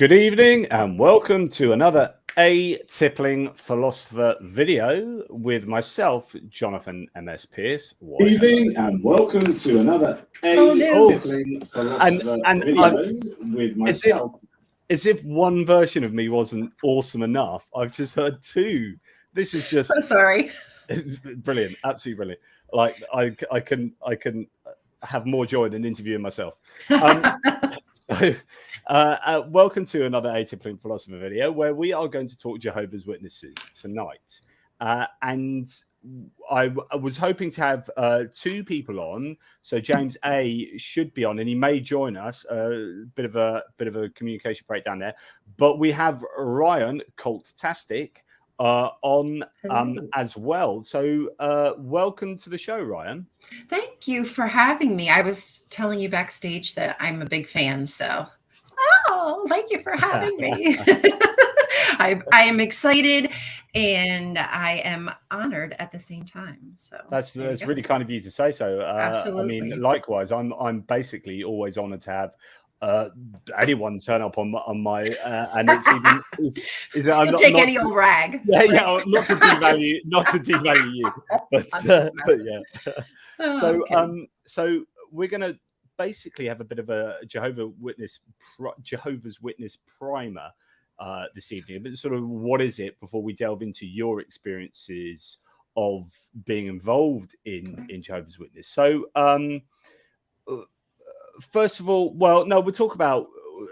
Good evening and welcome to another A-Tippling Philosopher video with myself, Jonathan M.S. Pierce. Good evening and welcome to another A-Tippling Philosopher video with myself. As if one version of me wasn't awesome enough, I've just heard two. This is just... So sorry. It's brilliant, absolutely brilliant. Like I can have more joy than interviewing myself. Welcome to another A-Tippling Philosopher video where we are going to talk Jehovah's Witnesses tonight. And I was hoping to have two people on. So James A should be on, and he may join us. Bit of a communication breakdown there, but we have Rion Cultastic on as well. So welcome to the show, Rion. Thank you for having me. I was telling you backstage that I'm a big fan, so thank you for having me. I am excited and I am honored at the same time. So that's really kind of you to say so. Absolutely. I mean, likewise, I'm basically always honored to have anyone turn up on my and it's even I'm take any old rag. Yeah, not to devalue you, but yeah. So we're gonna basically have a bit of a Jehovah's Witness primer this evening. But sort of what is it before we delve into your experiences of being involved in Jehovah's Witness. So first of all, we'll talk about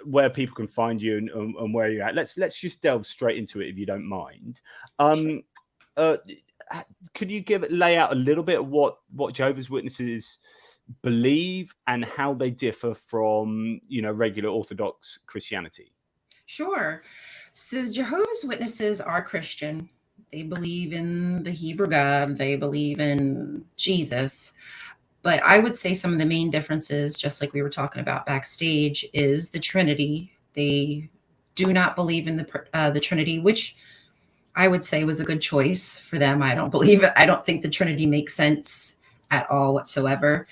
where people can find you and where you're at. Let's just delve straight into it if you don't mind. Could you lay out a little bit of what Jehovah's Witnesses believe and how they differ from regular Orthodox Christianity? Sure. So Jehovah's Witnesses are Christian. They believe in the Hebrew God. They believe in Jesus. But I would say some of the main differences, just like we were talking about backstage, is the Trinity. They do not believe in the Trinity, which I would say was a good choice for them. I don't believe it. I don't think the Trinity makes sense at all whatsoever.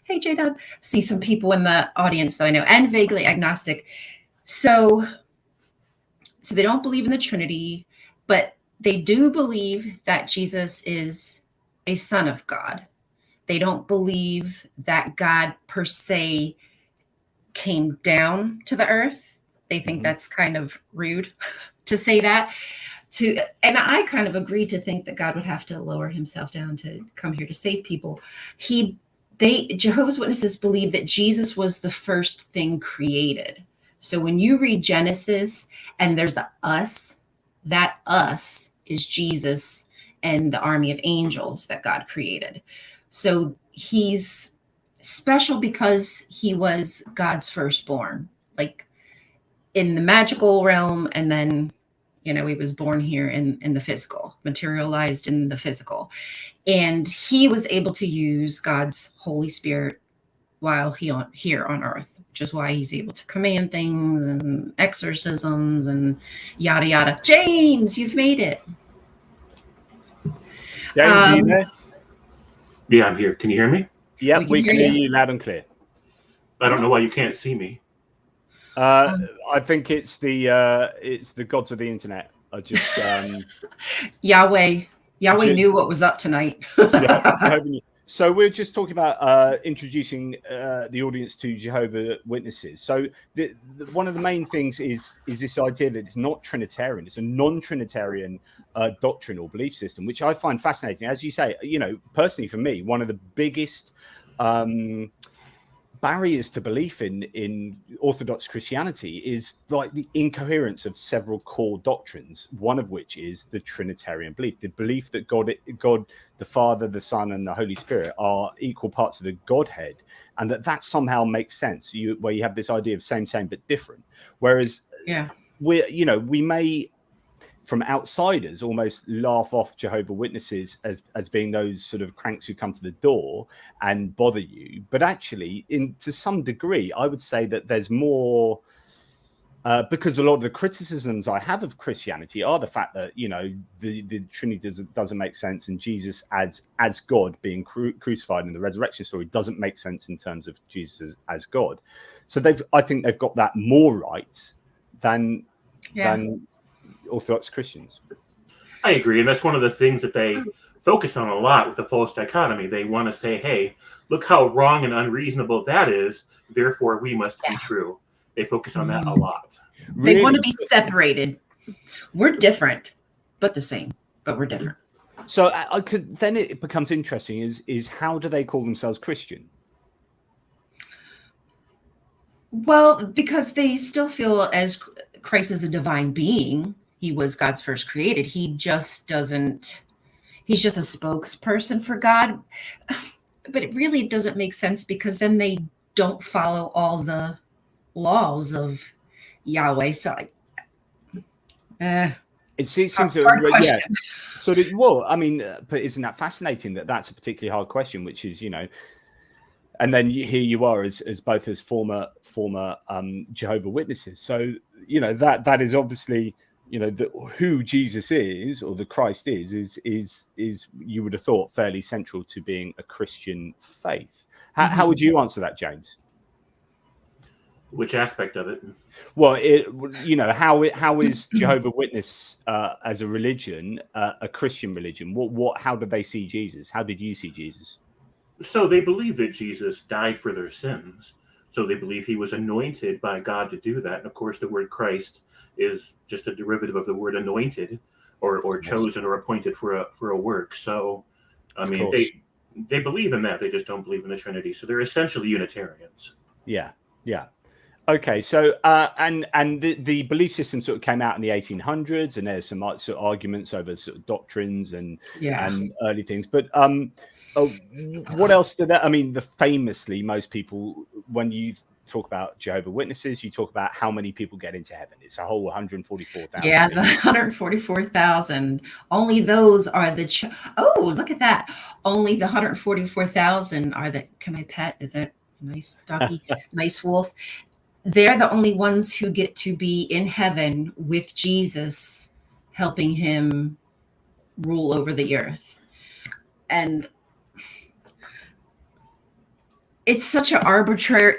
Hey, J-Dub, see some people in the audience that I know, and vaguely agnostic. So they don't believe in the Trinity, but they do believe that Jesus is a son of God. They don't believe that God per se came down to the earth. They think that's kind of rude to say that. And I kind of agree to think that God would have to lower himself down to come here to save people. Jehovah's Witnesses believe that Jesus was the first thing created. So when you read Genesis and there's a us, that us is Jesus and the army of angels that God created. So he's special because he was God's firstborn, like in the magical realm. And then, he was born here in the physical, materialized in the physical. And he was able to use God's Holy Spirit while here on earth, which is why he's able to command things and exorcisms and yada, yada. James, you've made it. James, are you there? Yeah, I'm here. Can you hear me? Yeah, we can hear you loud and clear. I don't know why you can't see me. I think it's the gods of the internet. I just Yahweh knew what was up tonight. So we're just talking about introducing the audience to Jehovah's Witnesses. So one of the main things is this idea that it's not Trinitarian; it's a non-Trinitarian doctrine or belief system, which I find fascinating. As you say, personally for me, one of the biggest barriers to belief in Orthodox Christianity is like the incoherence of several core doctrines, one of which is the Trinitarian belief, the belief that God, the Father, the Son, and the Holy Spirit are equal parts of the Godhead, and that somehow makes sense, where you have this idea of same but different. Whereas we may, from outsiders, almost laugh off Jehovah's Witnesses as being those sort of cranks who come to the door and bother you. But actually, to some degree, I would say that there's more, because a lot of the criticisms I have of Christianity are the fact that, the Trinity doesn't make sense, and Jesus as God being crucified in the resurrection story doesn't make sense in terms of Jesus as God. So I think they've got that more right than Orthodox Christians. I agree, and that's one of the things that they focus on a lot with the false dichotomy. They want to say, hey, look how wrong and unreasonable that is, therefore we must be true. They focus on that a lot. They want to be separated. We're different, but the same, but we're different. So then it becomes interesting is how do they call themselves Christian? Well, because they still feel as Christ is a divine being. He was God's first created. He just doesn't, he's just a spokesperson for God. But it really doesn't make sense because then they don't follow all the laws of Yahweh. So it seems to, So well, I mean, but isn't that fascinating that that's a particularly hard question, which is, and then here you are as both as former Jehovah Witnesses. So, that is obviously, who Jesus is or the Christ is you would have thought fairly central to being a Christian faith. How would you answer that, James? Which aspect of it? Well, how is Jehovah Witness as a religion, a Christian religion? How did they see Jesus? How did you see Jesus? So they believe that Jesus died for their sins. So they believe he was anointed by God to do that. And of course, the word Christ is just a derivative of the word anointed, or chosen or appointed for a work. So, I mean, they believe in that. They just don't believe in the Trinity. So they're essentially Unitarians. Yeah. Okay, so and the belief system sort of came out in the 1800s, and there's some sort of arguments over sort of doctrines and early things. But what else did that? I mean, famously, most people, when you talk about Jehovah Witnesses, you talk about how many people get into heaven. It's a whole 144,000. Yeah, the 144,000. Only those are the. Oh, look at that! Only the 144,000 are the. Can I pet? Is that a nice doggy? Nice wolf. They're the only ones who get to be in heaven with Jesus, helping him rule over the earth. And it's such an arbitrary,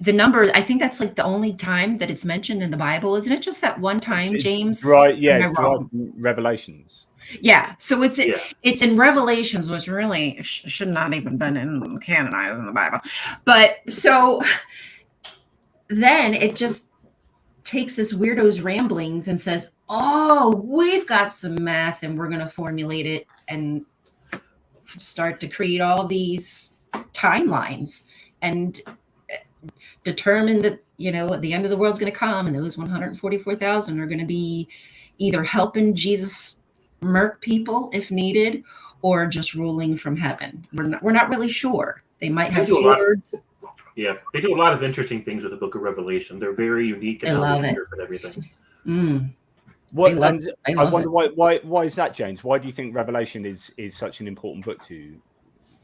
the number, I think that's the only time that it's mentioned in the Bible. Isn't it just that one time, James? Right, yeah, it's Revelations. Yeah, so it's in Revelations, which really should not even been in canonized in the Bible. But so then it just takes this weirdo's ramblings and says, oh, we've got some math and we're going to formulate it and start to create all these timelines and determine that, the end of the world's going to come and those 144,000 are going to be either helping Jesus murk people if needed or just ruling from heaven. We're not really sure. They might have swords. They do a lot of interesting things with the Book of Revelation. They're very unique and how they interpret everything. I wonder why is that, James? Why do you think Revelation is such an important book to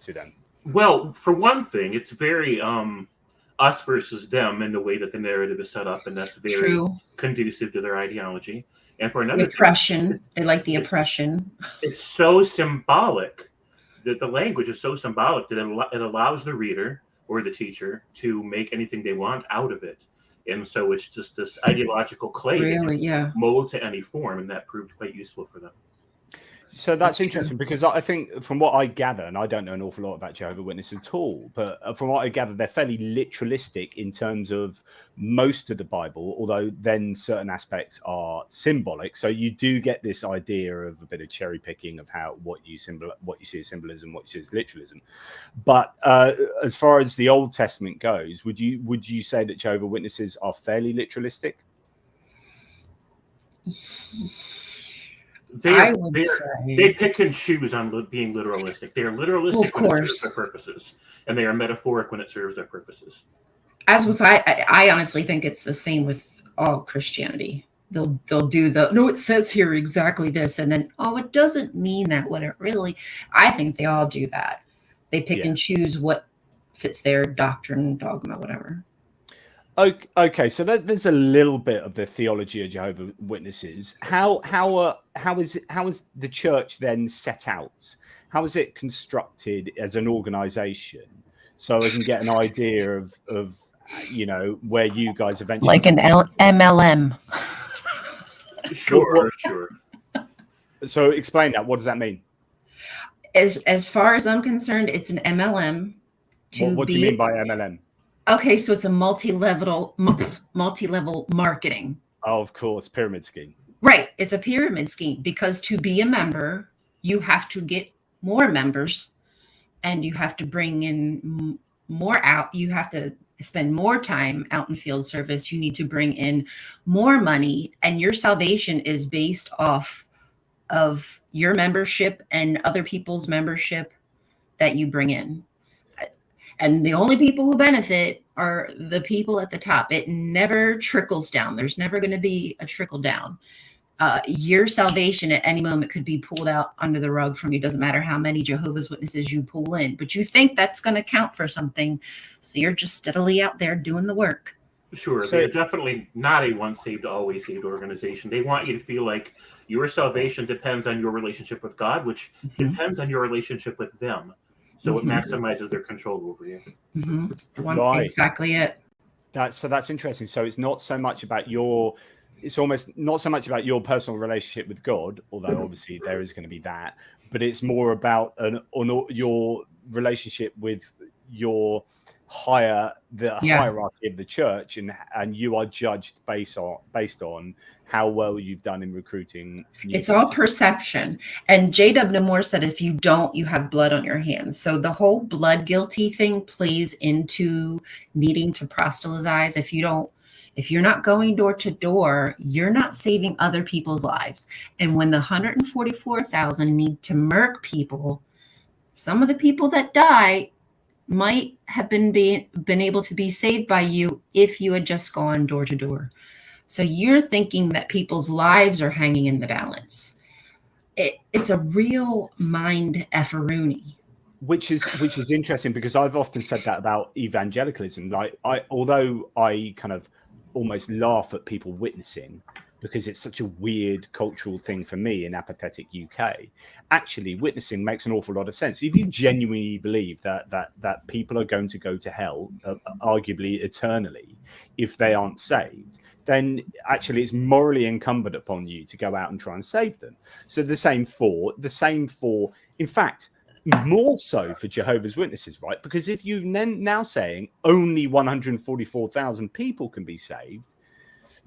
them? Well, for one thing, it's very us versus them in the way that the narrative is set up, and that's very conducive to their ideology. And for another oppression, they like the oppression. It's so symbolic that the language is so symbolic that it allows the reader or the teacher to make anything they want out of it. And so it's just this ideological clay that mold to any form, and that proved quite useful for them. So that's interesting because I think from what I gather, and I don't know an awful lot about Jehovah's Witnesses at all, but from what I gather, they're fairly literalistic in terms of most of the Bible, although then certain aspects are symbolic. So you do get this idea of a bit of cherry picking of what you see as symbolism, what you see as literalism. But as far as the Old Testament goes, would you say that Jehovah's Witnesses are fairly literalistic? They pick and choose on being literalistic. They are literalistic when it serves their purposes, and they are metaphoric when it serves their purposes. As was I honestly think it's the same with all Christianity. They'll do it says here exactly this, and then it doesn't mean that what it really. I think they all do that. They pick and choose what fits their doctrine, dogma, whatever. Okay, so there's a little bit of the theology of Jehovah's Witnesses. How is the church then set out? How is it constructed as an organization? So I can get an idea of where you guys eventually like an MLM. Sure. So explain that. What does that mean? As far as I'm concerned, it's an MLM. What do you mean by MLM? Okay, so it's a multi-level marketing. Oh, of course, pyramid scheme. Right, it's a pyramid scheme, because to be a member, you have to get more members, and you have to bring in more out. You have to spend more time out in field service. You need to bring in more money, and your salvation is based off of your membership and other people's membership that you bring in. And the only people who benefit are the people at the top. It never trickles down. There's never going to be a trickle down. Your salvation at any moment could be pulled out under the rug from you. Doesn't matter how many Jehovah's Witnesses you pull in, but you think that's going to count for something. So you're just steadily out there doing the work. Sure. They're definitely not a once saved, always saved organization. They want you to feel like your salvation depends on your relationship with God, which depends on your relationship with them. So it maximizes their control over you. Right. Exactly it. That's interesting. So it's not so much about it's almost not so much about your personal relationship with God, although obviously there is going to be that, but it's more about your relationship with your hierarchy of the church, and you are judged based on how well you've done in recruiting. It's all perception. And J.W. Moore said, if you don't, you have blood on your hands. So the whole blood guilty thing plays into needing to proselytize. If you're not going door to door, you're not saving other people's lives. And when the 144,000 need to murk people, some of the people that die might have been able to be saved by you if you had just gone door to door. So you're thinking that people's lives are hanging in the balance. It's a real mind efferoonie. Which is interesting, because I've often said that about evangelicalism. Like, although I kind of almost laugh at people witnessing, because it's such a weird cultural thing for me in apathetic UK. Actually, witnessing makes an awful lot of sense. If you genuinely believe that people are going to go to hell, arguably eternally, if they aren't saved, then actually it's morally incumbent upon you to go out and try and save them. So the same for, in fact, more so for Jehovah's Witnesses, right? Because if you now saying only 144,000 people can be saved,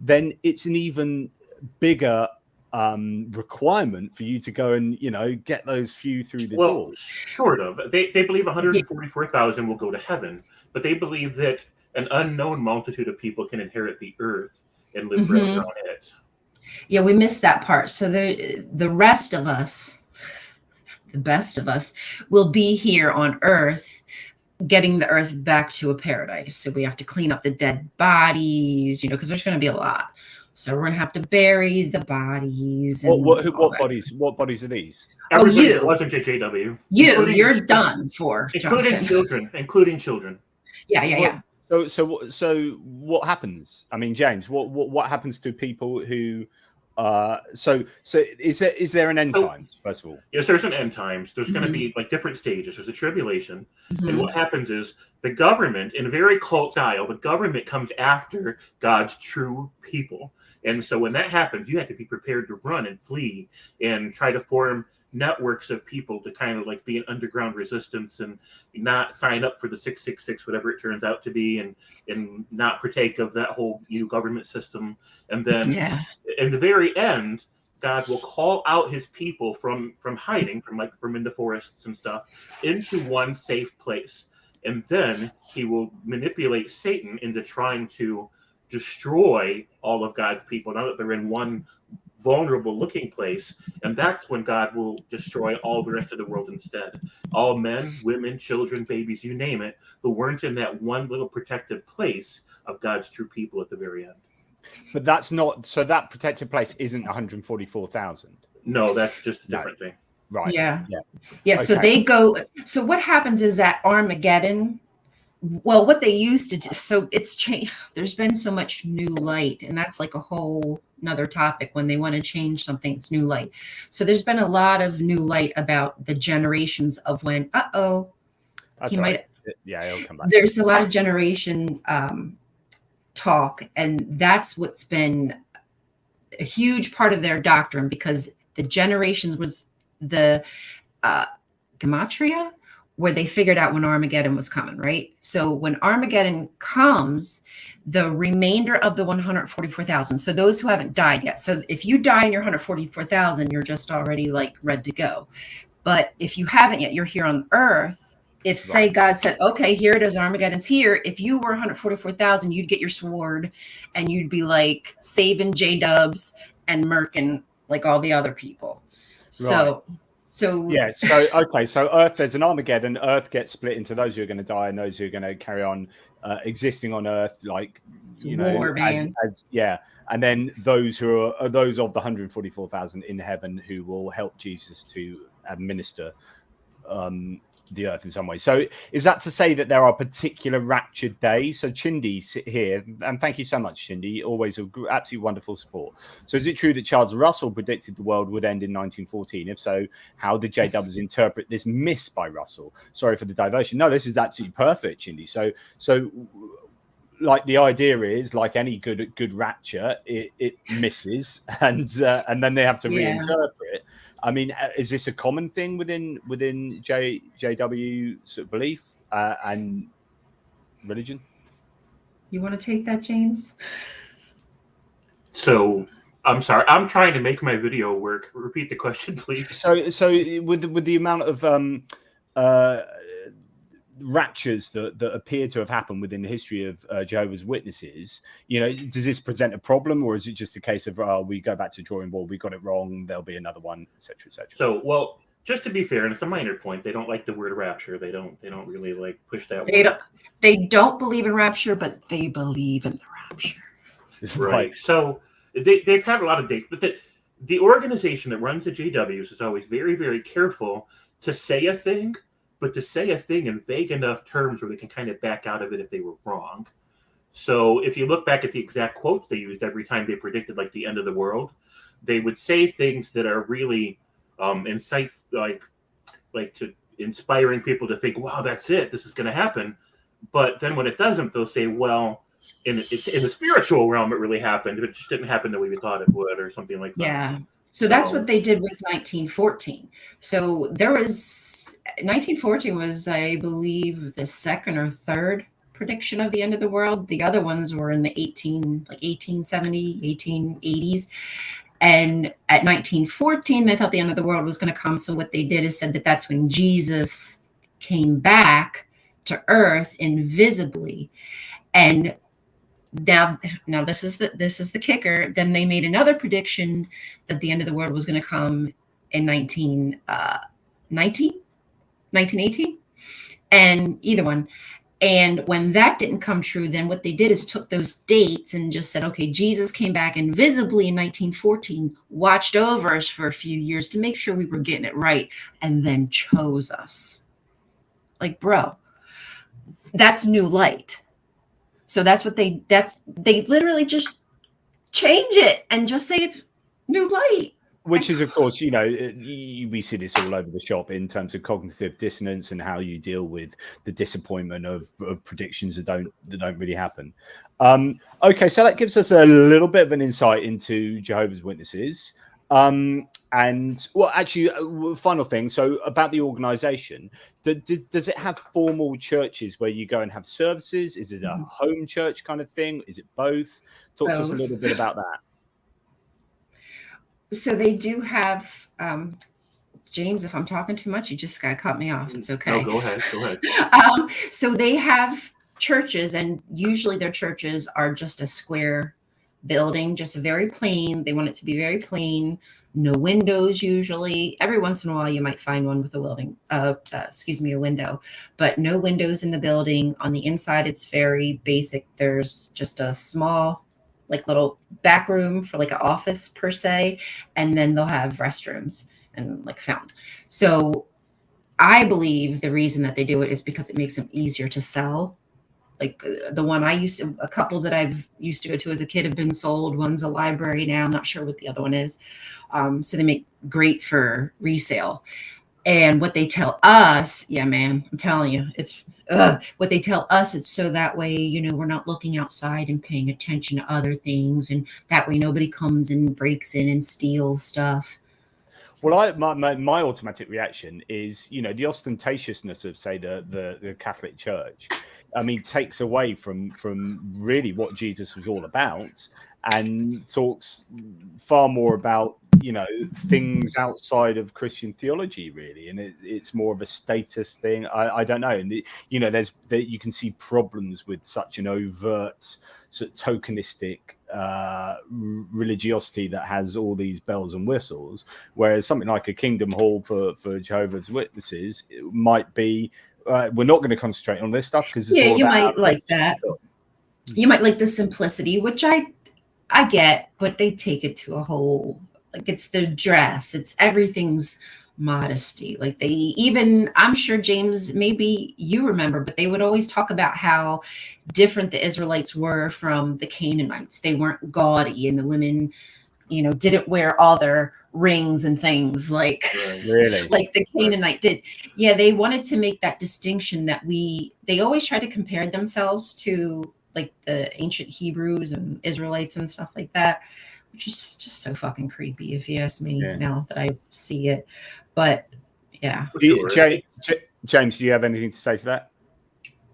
then it's an even bigger requirement for you to go and get those few through the door. Sort of. They believe 144,000 will go to heaven, but they believe that an unknown multitude of people can inherit the earth and live forever on it. Yeah, we missed that part. So the rest of us, the best of us, will be here on earth, getting the earth back to a paradise. So we have to clean up the dead bodies, because there's going to be a lot. So we're going to have to bury the bodies. What bodies? What bodies are these? Everybody that wasn't JW. You're done for, including children. Yeah. So what happens? I mean, James, what happens to people who? So is there an end times, first of all? Yes, there's an end times. There's going to be like different stages. There's a tribulation. And what happens is the government, in a very cult style, the government comes after God's true people. And so when that happens, you have to be prepared to run and flee and try to form networks of people to kind of like be an underground resistance and not sign up for the 666, whatever it turns out to be, and not partake of that whole new government system. And then in the very end, God will call out his people from hiding, from in the forests and stuff, into one safe place. And then he will manipulate Satan into trying to destroy all of God's people now that they're in one vulnerable looking place. And that's when God will destroy all the rest of the world instead. All men, women, children, babies, you name it, who weren't in that one little protected place of God's true people at the very end. But that's not, so that protected place isn't 144,000. No, that's just a different thing. Right. Yeah. Okay. So they go, so what happens is that Armageddon, well, what they used to do, so it's changed. There's been so much new light, and that's like a whole another topic. When they want to change something, it's new light. So there's been a lot of new light about the generations of when, It'll come back. There's a lot of generation talk, and that's what's been a huge part of their doctrine, because the generations was the gematria, where they figured out when Armageddon was coming, right? So when Armageddon comes, the remainder of the 144,000, so those who haven't died yet. So if you die in your 144,000, you're just already like ready to go. But if you haven't yet, you're here on Earth. If say God said, okay, here it is, Armageddon's here. If you were 144,000, you'd get your sword and you'd be like saving J-Dubs and murking like all the other people. So yeah, so okay, so Earth, there's an Armageddon. Earth gets split into those who are going to die and those who are going to carry on existing on Earth, like and then those who are those of the 144,000 in heaven who will help Jesus to administer the earth in some way. So is that to say that there are particular rapture days? So Chindi here, and thank you so much, Chindi, always absolutely wonderful support. So is it true that Charles Russell predicted the world would end in 1914? If so, how did J-Dubs interpret this miss by Russell? Sorry for the diversion. No, this is absolutely perfect, Chindi. So like the idea is, like any good rapture, it misses and then they have to reinterpret it. I mean, is this a common thing within JW sort of belief and religion? You want to take that, James? So I'm sorry, I'm trying to make my video work. Repeat the question, please. So with the amount of raptures that appear to have happened within the history of Jehovah's Witnesses, does this present a problem, or is it just a case of we go back to drawing board, we got it wrong, there'll be another one, etc., etc.? So, well, just to be fair, and it's a minor point, they don't like the word rapture. They don't really like push that word. They don't believe in rapture, but they believe in the rapture. Right. So they've had a lot of dates, but the organization that runs the JWs is always very, very careful to say a thing, but to say a thing in vague enough terms where they can kind of back out of it if they were wrong. So if you look back at the exact quotes they used every time they predicted like the end of the world, they would say things that are really insightful, like to inspiring people to think, wow, that's it, this is going to happen. But then when it doesn't, they'll say, well, in the spiritual realm, it really happened. It just didn't happen the way we thought it would, or something like that. Yeah. So that's what they did with 1914. So 1914 was, I believe, the second or third prediction of the end of the world. The other ones were in the 1870, 1880s. And at 1914, they thought the end of the world was going to come. So what they did is said that that's when Jesus came back to Earth invisibly. And now this is the kicker. Then they made another prediction that the end of the world was going to come in 1918, and either one. And when that didn't come true, then what they did is took those dates and just said, okay, Jesus came back invisibly in 1914, watched over us for a few years to make sure we were getting it right, and then chose us. Like, bro, that's new light. So that's what they literally just change it and just say it's new light. Which is, of course, we see this all over the shop in terms of cognitive dissonance and how you deal with the disappointment of predictions that don't really happen. Okay, so that gives us a little bit of an insight into Jehovah's Witnesses. And well, actually, final thing. So about the organization, does it have formal churches where you go and have services? Is it a home church kind of thing? Is it both? Talk to us a little bit about that. So they do have, James, if I'm talking too much, you just got to cut me off. It's okay. No, go ahead. So they have churches, and usually their churches are just a square building, just very plain. They want it to be very plain. No windows usually. Every once in a while you might find one with a window, but no windows in the building. On the inside, it's very basic. There's just a small, like, little back room for like an office per se, and then they'll have restrooms and like a fountain. So I believe the reason that they do it is because it makes them easier to sell. Like the one a couple that I've used to go to as a kid have been sold. One's a library now. I'm not sure what the other one is. So they make great for resale. And what they tell us, yeah, man, I'm telling you, it's what they tell us. It's so that way, you know, we're not looking outside and paying attention to other things. And that way nobody comes and breaks in and steals stuff. Well, my automatic reaction is, you know, the ostentatiousness of, say, the Catholic Church, I mean, takes away from really what Jesus was all about, and talks far more about, you know, things outside of Christian theology, really, and it's more of a status thing. I don't know, and you know, you can see problems with such an overt, sort of tokenistic religiosity that has all these bells and whistles, whereas something like a Kingdom Hall for Jehovah's Witnesses might be, we're not going to concentrate on this stuff because it's all you about might like that. You might like the simplicity, which I get, but they take it to a whole, like, it's the dress, it's everything's modesty. Like, they even, I'm sure, James, maybe you remember, but they would always talk about how different the Israelites were from the Canaanites. They weren't gaudy, and the women, you know, didn't wear all their rings and things like really like the Canaanite did. Yeah, they wanted to make that distinction that they always try to compare themselves to like the ancient Hebrews and Israelites and stuff like that, which is just so fucking creepy if you ask me, now that I see it. But yeah. James, do you have anything to say to that?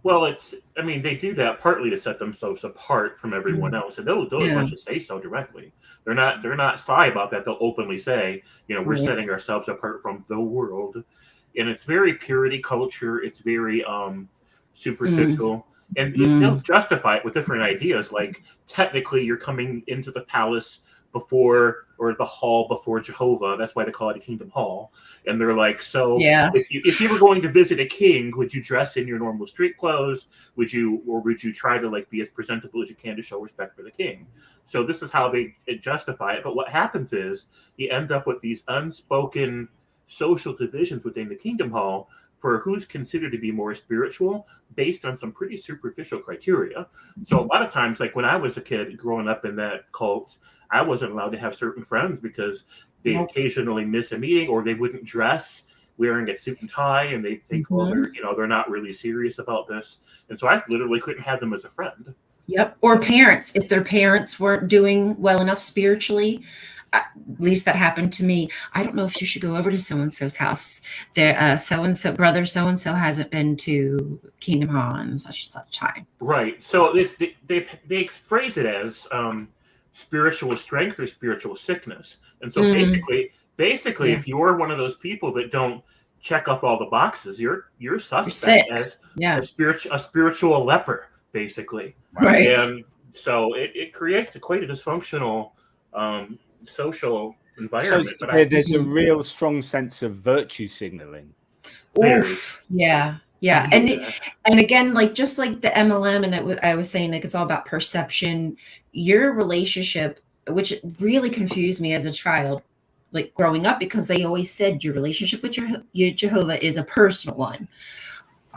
Well, I mean, they do that partly to set themselves apart from everyone else, and they'll as much as say so directly. They're not sly about that. They'll openly say, you know, we're setting ourselves apart from the world, and it's very purity culture. It's very superficial, and they'll justify it with different ideas. Like, technically, you're coming into the palace before, or the hall before Jehovah. That's why they call it a kingdom hall. And they're like, so if you were going to visit a king, would you dress in your normal street clothes? Would you try to like be as presentable as you can to show respect for the king? So this is how they justify it. But what happens is you end up with these unspoken social divisions within the kingdom hall for who's considered to be more spiritual based on some pretty superficial criteria. So a lot of times, like when I was a kid growing up in that cult, I wasn't allowed to have certain friends because they occasionally miss a meeting, or they wouldn't dress wearing a suit and tie, and they think, well, they're not really serious about this, and so I literally couldn't have them as a friend. Yep. Or parents, if their parents weren't doing well enough spiritually, at least that happened to me. I don't know if you should go over to so-and-so's house. Their so-and-so brother so-and-so hasn't been to Kingdom Hall in such and such time. Right. So they phrase it as spiritual strength or spiritual sickness. And so basically, if you're one of those people that don't check off all the boxes, you're suspect as a spiritual leper, basically. Right. And so it creates quite a dysfunctional social environment. So there's a real strong sense of virtue signaling. Oof. Yeah. And again, like just like the MLM, and I was saying, like, it's all about perception. Your relationship, which really confused me as a child, like growing up, because they always said your relationship with your Jehovah is a personal one.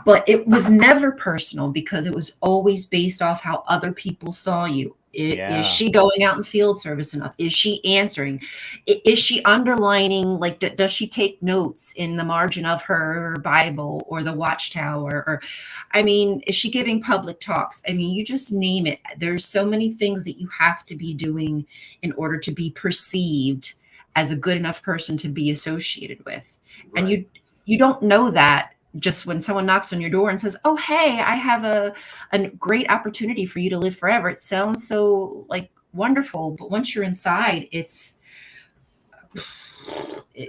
But it was never personal because it was always based off how other people saw you. Is she going out in field service enough? Is she answering? Is she underlining? Like, does she take notes in the margin of her Bible or the Watchtower? Or, I mean, is she giving public talks? I mean, you just name it. There's so many things that you have to be doing in order to be perceived as a good enough person to be associated with. Right. And you don't know that just when someone knocks on your door and says, oh, hey, I have a great opportunity for you to live forever. It sounds so like wonderful, but once you're inside,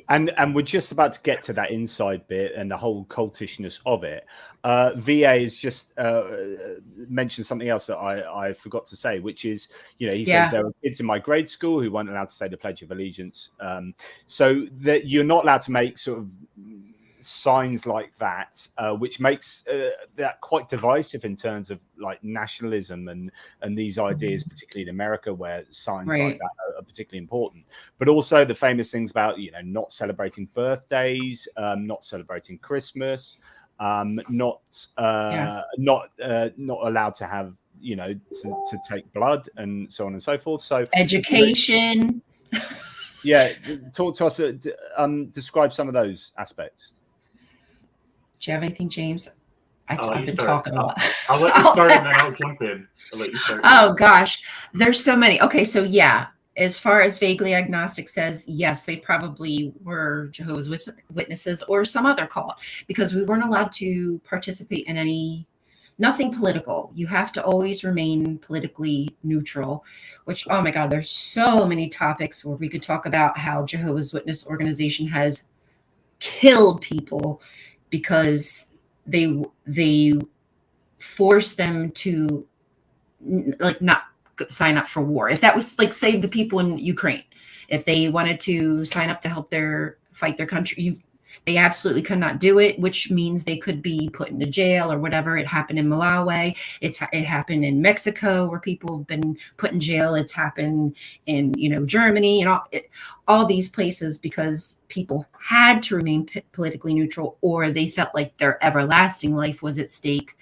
and we're just about to get to that inside bit and the whole cultishness of it. VA has just mentioned something else that I forgot to say, which is, you know, he says there were kids in my grade school who weren't allowed to say the Pledge of Allegiance. So that you're not allowed to make sort of signs like that, which makes that quite divisive in terms of like nationalism and these ideas, particularly in America, where signs like that are particularly important. But also the famous things about, you know, not celebrating birthdays, not celebrating Christmas, not allowed to have, you know, to take blood and so on and so forth. So education. Yeah, talk to us. Describe some of those aspects. Do you have anything, James? I've been talking a lot. I'll let you start and then I'll jump in. I'll let you start. Oh gosh, there's so many. Okay, so yeah, as far as vaguely agnostic says, yes, they probably were Jehovah's Witnesses or some other cult, because we weren't allowed to participate in nothing political. You have to always remain politically neutral, which, oh my God, there's so many topics where we could talk about how Jehovah's Witness organization has killed people because they force them to like not sign up for war. If that was like, say, the people in Ukraine, if they wanted to sign up to help fight their country, they absolutely could not do it, which means they could be put into jail or whatever. It happened in Malawi. It happened in Mexico, where people have been put in jail. It's happened in Germany and all these places, because people had to remain politically neutral, or they felt like their everlasting life was at stake,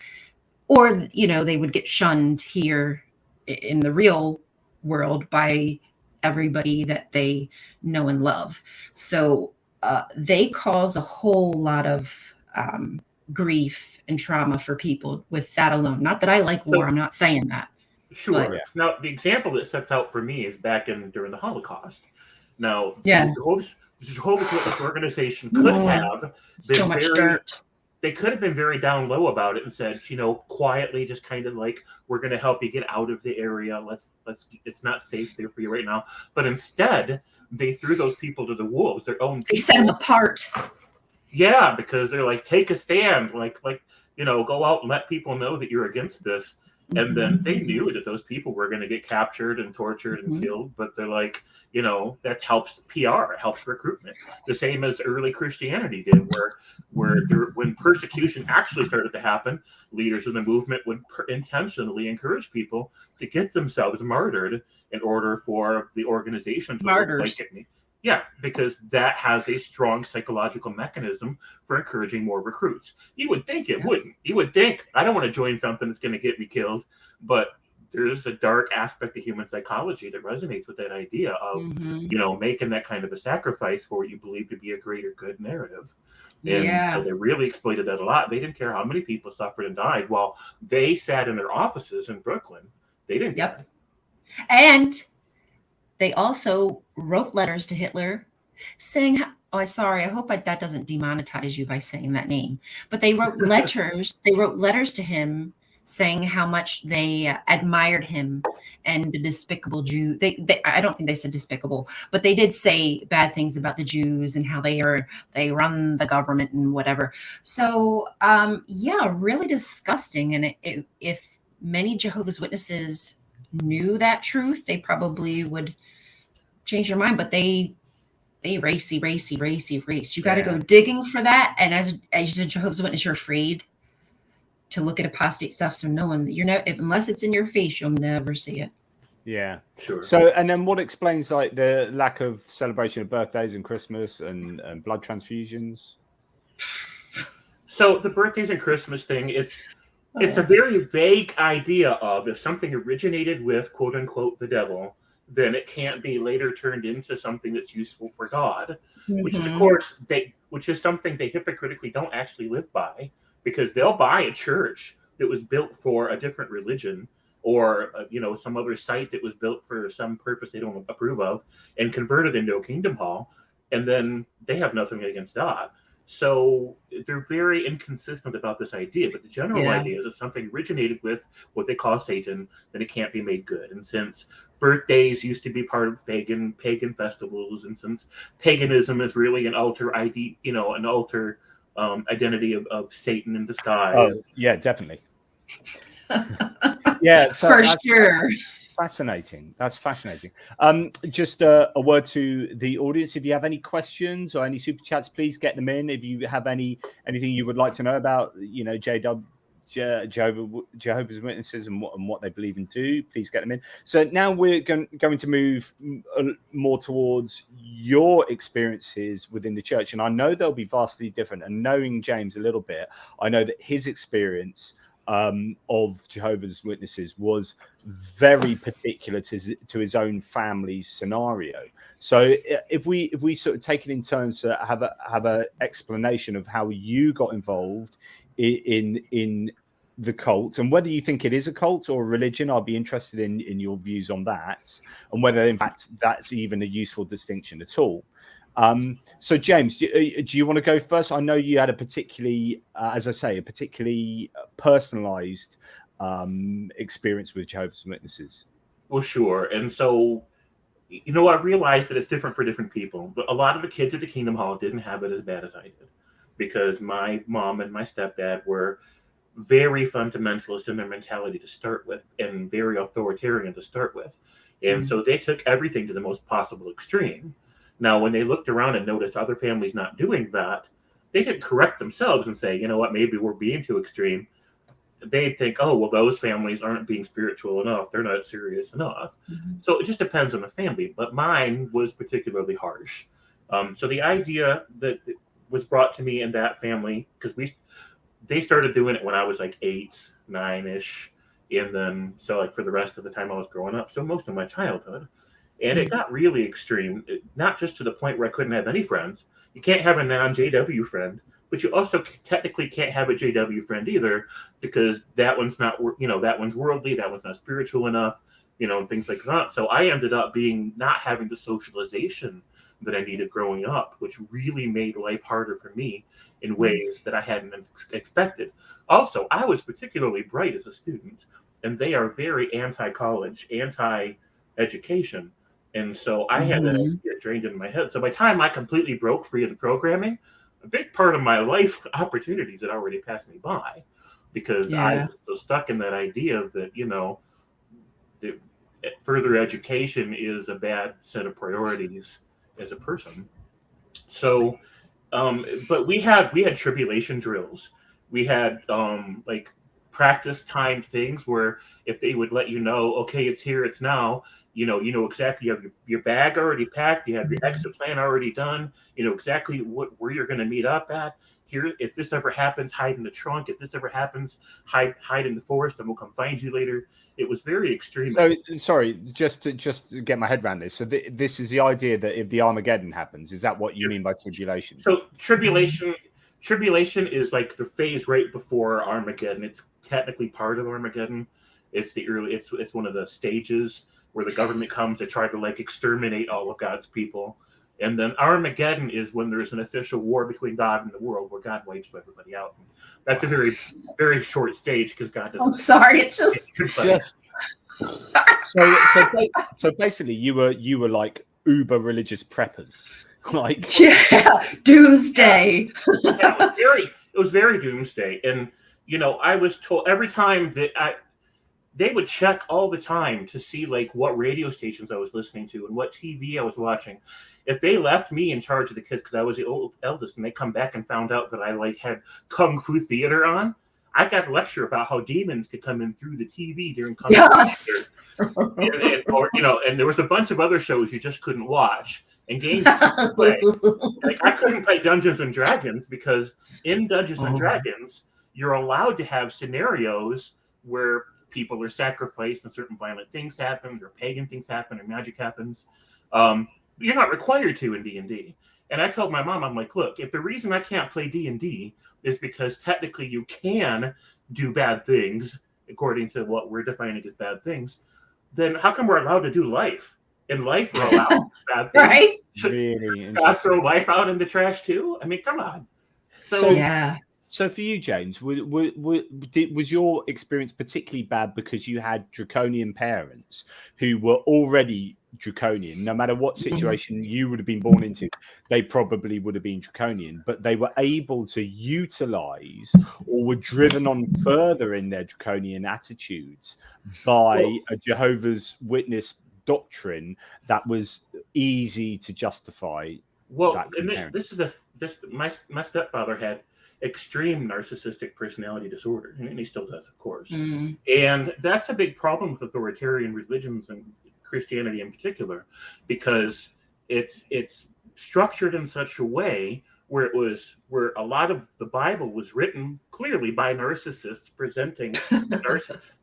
or they would get shunned here in the real world by everybody that they know and love. So they cause a whole lot of grief and trauma for people with that alone. Not that I like war. I'm not saying that. Sure. But, yeah. Now, the example that sets out for me is back during the Holocaust. Now, yeah, the Jehovah's Witness organization could have been so much dirt. They could have been very down low about it and said, quietly, just kind of like, we're going to help you get out of the area. Let's. It's not safe there for you right now. But instead, they threw those people to the wolves. Their own. They set them apart. Yeah, because they're like, take a stand, go out and let people know that you're against this. And then they knew that those people were going to get captured and tortured and killed, but they're like, that helps PR, it helps recruitment. The same as early Christianity did, when persecution actually started to happen, leaders in the movement would intentionally encourage people to get themselves martyred in order for the organizations to look like it. Yeah, because that has a strong psychological mechanism for encouraging more recruits. You would think it wouldn't. You would think, I don't want to join something that's going to get me killed. But there's a dark aspect of human psychology that resonates with that idea of, making that kind of a sacrifice for what you believe to be a greater good narrative. And so they really exploited that a lot. They didn't care how many people suffered and died while they sat in their offices in Brooklyn. They didn't care. And they also wrote letters to Hitler saying, I hope that doesn't demonetize you by saying that name. But they wrote letters. They wrote letters to him saying how much they admired him and the despicable Jew. I don't think they said despicable, but they did say bad things about the Jews and how they run the government and whatever. So, really disgusting. And if many Jehovah's Witnesses knew that truth, they probably would change their mind. But they racy. You got to go digging for that. And as a Jehovah's Witness, you're afraid to look at apostate stuff. So no one, unless it's in your face, you'll never see it. Yeah, sure. So, and then what explains like the lack of celebration of birthdays and Christmas and blood transfusions? So the birthdays and Christmas thing, it's a very vague idea of, if something originated with quote unquote the devil, then it can't be later turned into something that's useful for God, which is, of course, which is something they hypocritically don't actually live by, because they'll buy a church that was built for a different religion, or some other site that was built for some purpose they don't approve of, and convert it into a kingdom hall, and then they have nothing against God. So they're very inconsistent about this idea. But the general idea is, if something originated with what they call Satan, then it can't be made good. And since birthdays used to be part of pagan festivals, and since paganism is really an alter ID, an alter identity of Satan in disguise. Oh, yeah, definitely. Yeah, so for sure. Fascinating. That's fascinating. Just a word to the audience. If you have any questions or any super chats, please get them in. If you have anything you would like to know about, Jehovah's Witnesses and what they believe and do, please get them in. So now we're going to move more towards your experiences within the church, and I know they'll be vastly different. And knowing James a little bit, I know that his experience of Jehovah's Witnesses was very particular to his own family's scenario. So if we sort of take it in turns to have a explanation of how you got involved in the cult, and whether you think it is a cult or a religion, I'll be interested in your views on that, and whether in fact that's even a useful distinction at all. So James, do you want to go first? I know you had a particularly, as I say, a particularly personalized experience with Jehovah's Witnesses. Well, sure. And so, I realized that it's different for different people. But a lot of the kids at the Kingdom Hall didn't have it as bad as I did, because my mom and my stepdad were very fundamentalist in their mentality to start with, and very authoritarian to start with. And so they took everything to the most possible extreme. Now, when they looked around and noticed other families not doing that, they could correct themselves and say, you know what, maybe we're being too extreme. They'd think, oh, well, those families aren't being spiritual enough. They're not serious enough. So it just depends on the family. But mine was particularly harsh. So the idea that was brought to me in that family, because they started doing it when I was like 8, 9-ish. And then, so like for the rest of the time I was growing up, so most of my childhood. And it got really extreme, not just to the point where I couldn't have any friends. You can't have a non-JW friend, but you also technically can't have a JW friend either, because that one's not, that one's worldly, that one's not spiritual enough, and things like that. So I ended up not having the socialization that I needed growing up, which really made life harder for me in ways that I hadn't expected. Also, I was particularly bright as a student, and they are very anti-college, anti-education. And so I had that idea drained into my head. So by the time I completely broke free of the programming, a big part of my life opportunities had already passed me by, because I was so stuck in that idea that, that further education is a bad set of priorities as a person. So, but we had tribulation drills. We had like practice timed things where if they would let you know, okay, it's here, it's now, you know exactly, you have your bag already packed, you have your exit plan already done, you know exactly where you're going to meet up at. Here, if this ever happens, hide in the trunk. If this ever happens, hide in the forest, and we'll come find you later. It was very extreme. So, sorry, just to get my head around this. So this is the idea that if the Armageddon happens, is that what you mean by tribulation? So tribulation is like the phase right before Armageddon. It's technically part of Armageddon. It's it's one of the stages where the government comes to try to like exterminate all of God's people. And then Armageddon is when there's an official war between God and the world, where God wipes everybody out. And that's a very, very short stage, because God doesn't. I'm sorry, it's just. So basically, you were like uber religious preppers, like doomsday. It was very doomsday, and I was told every time that they would check all the time to see like what radio stations I was listening to and what TV I was watching. If they left me in charge of the kids, because I was the eldest, and they come back and found out that I like had Kung Fu theater on, I got a lecture about how demons could come in through the TV during Kung Fu theater. And there was a bunch of other shows you just couldn't watch, and games you couldn't play. Like I couldn't play Dungeons and Dragons, because in Dungeons and Dragons, you're allowed to have scenarios where people are sacrificed and certain violent things happen, or pagan things happen, or magic happens. You're not required to in D&D. And I told my mom, I'm like, look, if the reason I can't play D&D is because technically you can do bad things according to what we're defining as bad things, then how come we're allowed to do life? In life, we're allowed to do bad things. Right? Really God throw life out in the trash too? I mean, come on. So for you, James, was your experience particularly bad because you had draconian parents who were already draconian? No matter what situation you would have been born into, they probably would have been draconian, but they were able to utilize, or were driven on further in their draconian attitudes by a Jehovah's Witness doctrine that was easy to justify. Well, and my stepfather had extreme narcissistic personality disorder, and he still does, of course. And that's a big problem with authoritarian religions, and Christianity in particular, because it's structured in such a way where a lot of the Bible was written clearly by narcissists presenting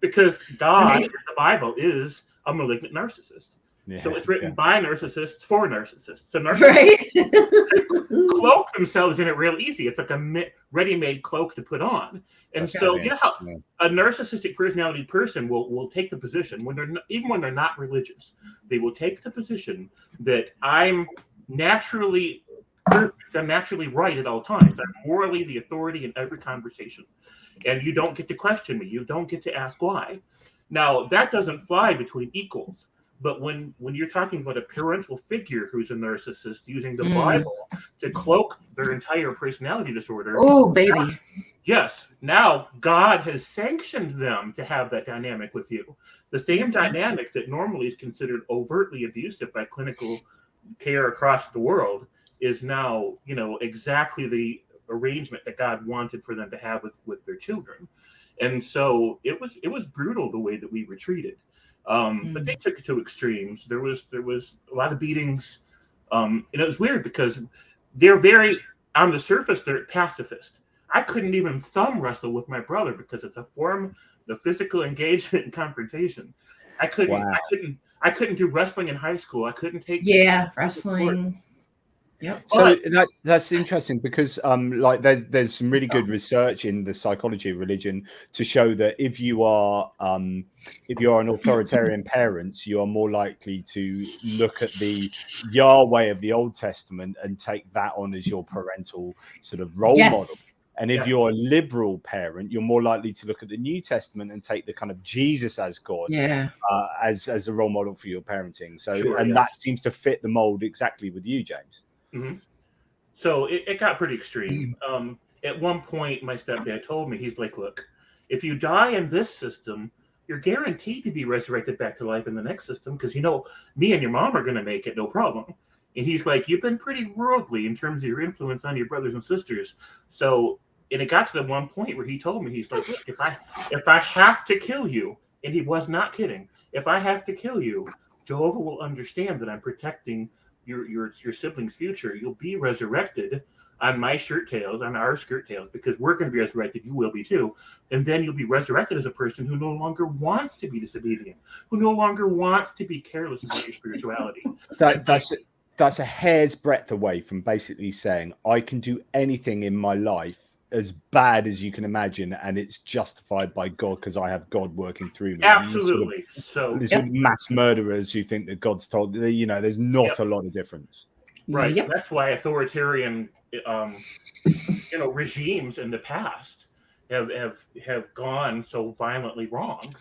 because God in the Bible is a malignant narcissist. Yeah, so it's written by narcissists for narcissists. So narcissists cloak themselves in it real easy. It's like a ready-made cloak to put on. And so you know how a narcissistic personality person will take the position when they're not religious. They will take the position that I'm naturally perfect. I'm naturally right at all times. I'm morally the authority in every conversation. And you don't get to question me. You don't get to ask why. Now, that doesn't fly between equals. But when you're talking about a parental figure who's a narcissist using the Bible to cloak their entire personality disorder. Oh, baby. Yes. Now, God has sanctioned them to have that dynamic with you. The same dynamic that normally is considered overtly abusive by clinical care across the world is now, exactly the arrangement that God wanted for them to have with their children. And so it was brutal the way that we were treated. But they took it to extremes. There was a lot of beatings. And it was weird because they're very, on the surface, they're pacifist. I couldn't even thumb wrestle with my brother because it's a form of physical engagement and confrontation. I couldn't do wrestling in high school. I couldn't take wrestling. Yep. So that's interesting because there's some really good research in the psychology of religion to show that if you are an authoritarian parent, you are more likely to look at the Yahweh of the Old Testament and take that on as your parental sort of role model. And if you're a liberal parent, you're more likely to look at the New Testament and take the kind of Jesus as God as a role model for your parenting. So that seems to fit the mold exactly with you, James. Mm-hmm. So it got pretty extreme. At one point, my stepdad told me, he's like, look, if you die in this system, you're guaranteed to be resurrected back to life in the next system because, me and your mom are going to make it, no problem. And he's like, you've been pretty worldly in terms of your influence on your brothers and sisters. So, and it got to the one point where he told me, he's like, look, if I have to kill you, and he was not kidding, if I have to kill you, Jehovah will understand that I'm protecting your siblings' future. You'll be resurrected on my shirt tails, on our skirt tails, because we're going to be resurrected. You will be too. And then you'll be resurrected as a person who no longer wants to be disobedient, who no longer wants to be careless about your spirituality. That's a hair's breadth away from basically saying I can do anything in my life as bad as you can imagine, and it's justified by God because I have God working through me. Absolutely. There's mass murderers who think that God's told. There's not a lot of difference. Right. Yep. That's why authoritarian, regimes in the past have gone so violently wrong.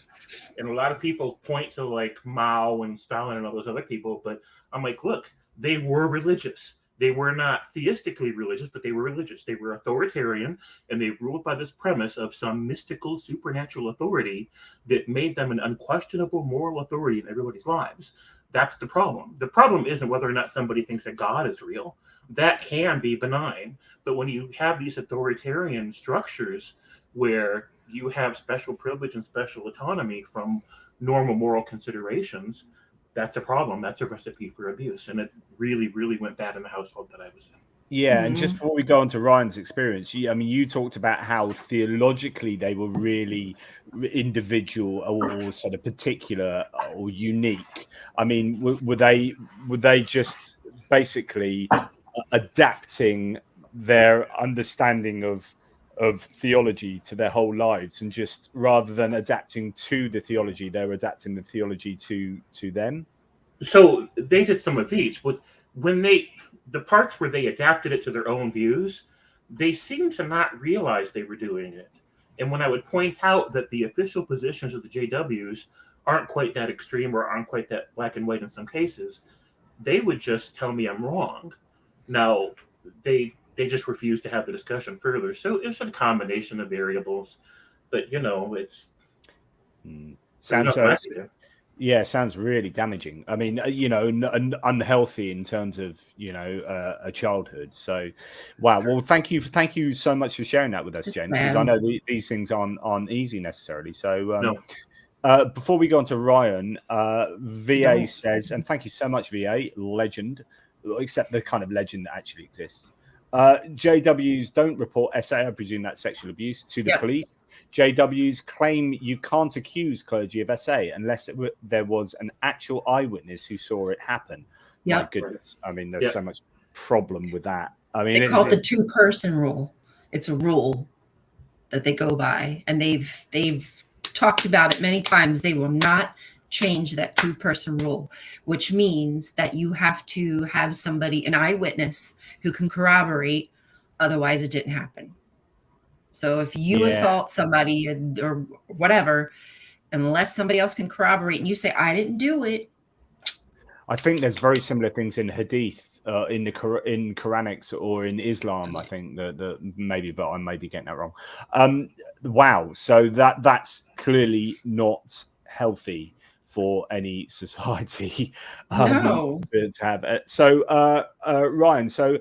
And a lot of people point to like Mao and Stalin and all those other people, but I'm like, look, they were religious. They were not theistically religious, but they were religious. They were authoritarian, and they ruled by this premise of some mystical, supernatural authority that made them an unquestionable moral authority in everybody's lives. That's the problem. The problem isn't whether or not somebody thinks that God is real. That can be benign. But when you have these authoritarian structures where you have special privilege and special autonomy from normal moral considerations, that's a problem. That's a recipe for abuse. And it really, really went bad in the household that I was in. Yeah, and just before we go on to Ryan's experience, you talked about how theologically they were really individual or sort of particular or unique. I mean, were they just basically adapting their understanding of theology to their whole lives, and just rather than adapting to the theology, they're adapting the theology to them? So they did some of each, but when the parts where they adapted it to their own views, they seemed to not realize they were doing it. And when I would point out that the official positions of the JWs aren't quite that extreme or aren't quite that black and white in some cases, they would just tell me I'm wrong. Now, they just refused to have the discussion further. So it's a combination of variables, but it's sounds really damaging. I mean, unhealthy in terms of a childhood. So, wow. Well, thank you so much for sharing that with us, Jen, because I know these things aren't easy necessarily. So, before we go on to Rion, VA says, and thank you so much, VA, legend, except the kind of legend that actually exists. JWs don't report SA, I presume that's sexual abuse, to the police. JWs claim you can't accuse clergy of SA unless there was an actual eyewitness who saw it happen. My goodness. I mean, there's so much problem with that. I mean, they call it the two-person rule. It's a rule that they go by, and they've talked about it many times. They will not change that two-person rule, which means that you have to have somebody, an eyewitness, who can corroborate, otherwise it didn't happen. So if you assault somebody or whatever, unless somebody else can corroborate and you say, I didn't do it. I think there's very similar things in Hadith, in Quranics or in Islam. I think that maybe, but I may be getting that wrong. Wow. So that's clearly not healthy for any society No. to have. So Rion, so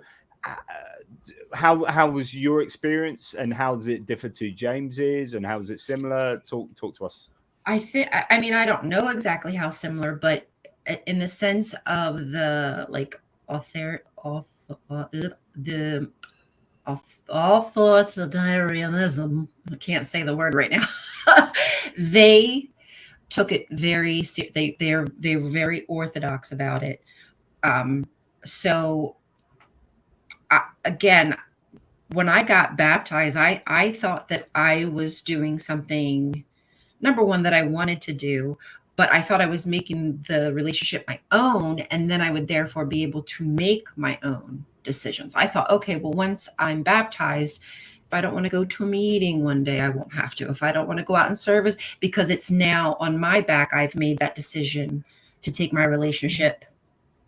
how was your experience, and how does it differ to James's, and how is it similar? Talk to us. I mean, I don't know exactly how similar, but in the sense of the like authoritarianism, I can't say the word right now. They took it very they were very orthodox about it. So again, when I got baptized, I thought that I was doing something, number one, that I wanted to do, but I thought I was making the relationship my own, and then I would therefore be able to make my own decisions. I thought, okay, well, once I'm baptized, if I don't want to go to a meeting one day, I won't have to. If I don't want to go out in service, because it's now on my back, I've made that decision to take my relationship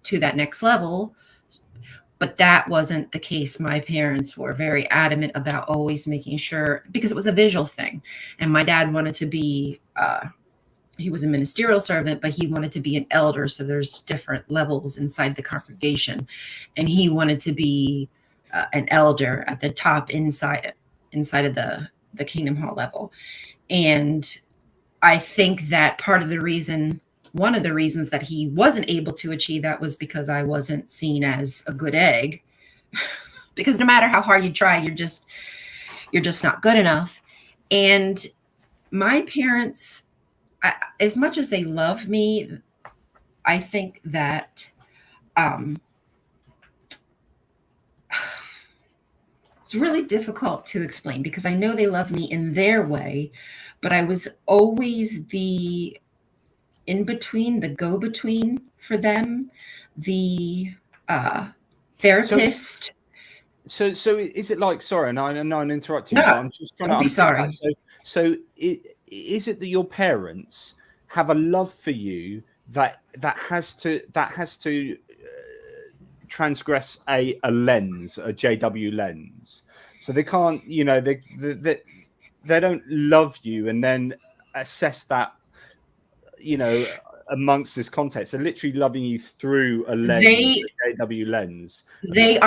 to that next level. But that wasn't the case. My parents were very adamant about always making sure, because it was a visual thing. And my dad wanted to be, he was a ministerial servant, but he wanted to be an elder. So there's different levels inside the congregation. And he wanted to be an elder at the top inside of the Kingdom Hall level. And I think that one of the reasons that he wasn't able to achieve that was because I wasn't seen as a good egg. Because no matter how hard you try, you're just not good enough. And my parents, as much as they love me, I think that it's really difficult to explain, because I know they love me in their way, but I was always the in-between, the go-between for them, the therapist. So is it like, sorry, and I know I'm interrupting you, No, but I'm just trying to understand that. So is it that your parents have a love for you that has to transgress a lens, a JW lens? So they can't, they don't love you and then assess that, amongst this context. They're literally loving you through a lens, a JW lens. They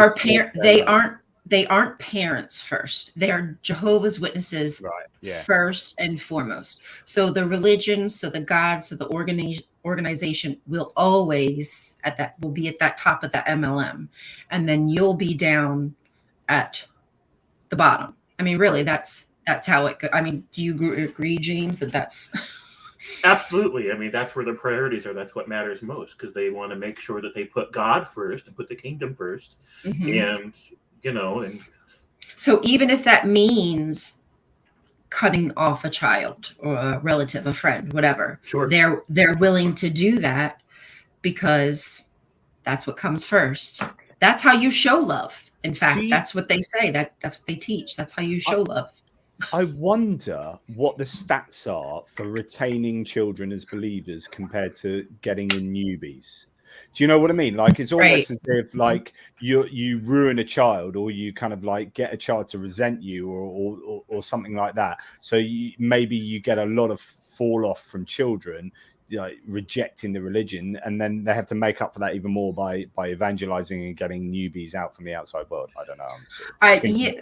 aren't parents first. They are Jehovah's Witnesses, right? First and foremost. So the religion, so the God, so the organization will always be at that top of the MLM, and then you'll be down at the bottom. I mean, really, that's how it goes. I mean, do you agree, James, that that's Absolutely. I mean, that's where their priorities are. That's what matters most, because they want to make sure that they put God first and put the kingdom first. And, and so even if that means cutting off a child or a relative, a friend, whatever, sure, they're willing to do that, because that's what comes first. That's how you show love. In fact, that's what they say. That's what they teach. That's how you show love. I wonder what the stats are for retaining children as believers compared to getting in newbies. Do you know what I mean? Like, it's almost as if like you ruin a child, or you kind of like get a child to resent you, or something like that. So maybe you get a lot of fall off from children, rejecting the religion, and then they have to make up for that even more by evangelizing and getting newbies out from the outside world. I don't know.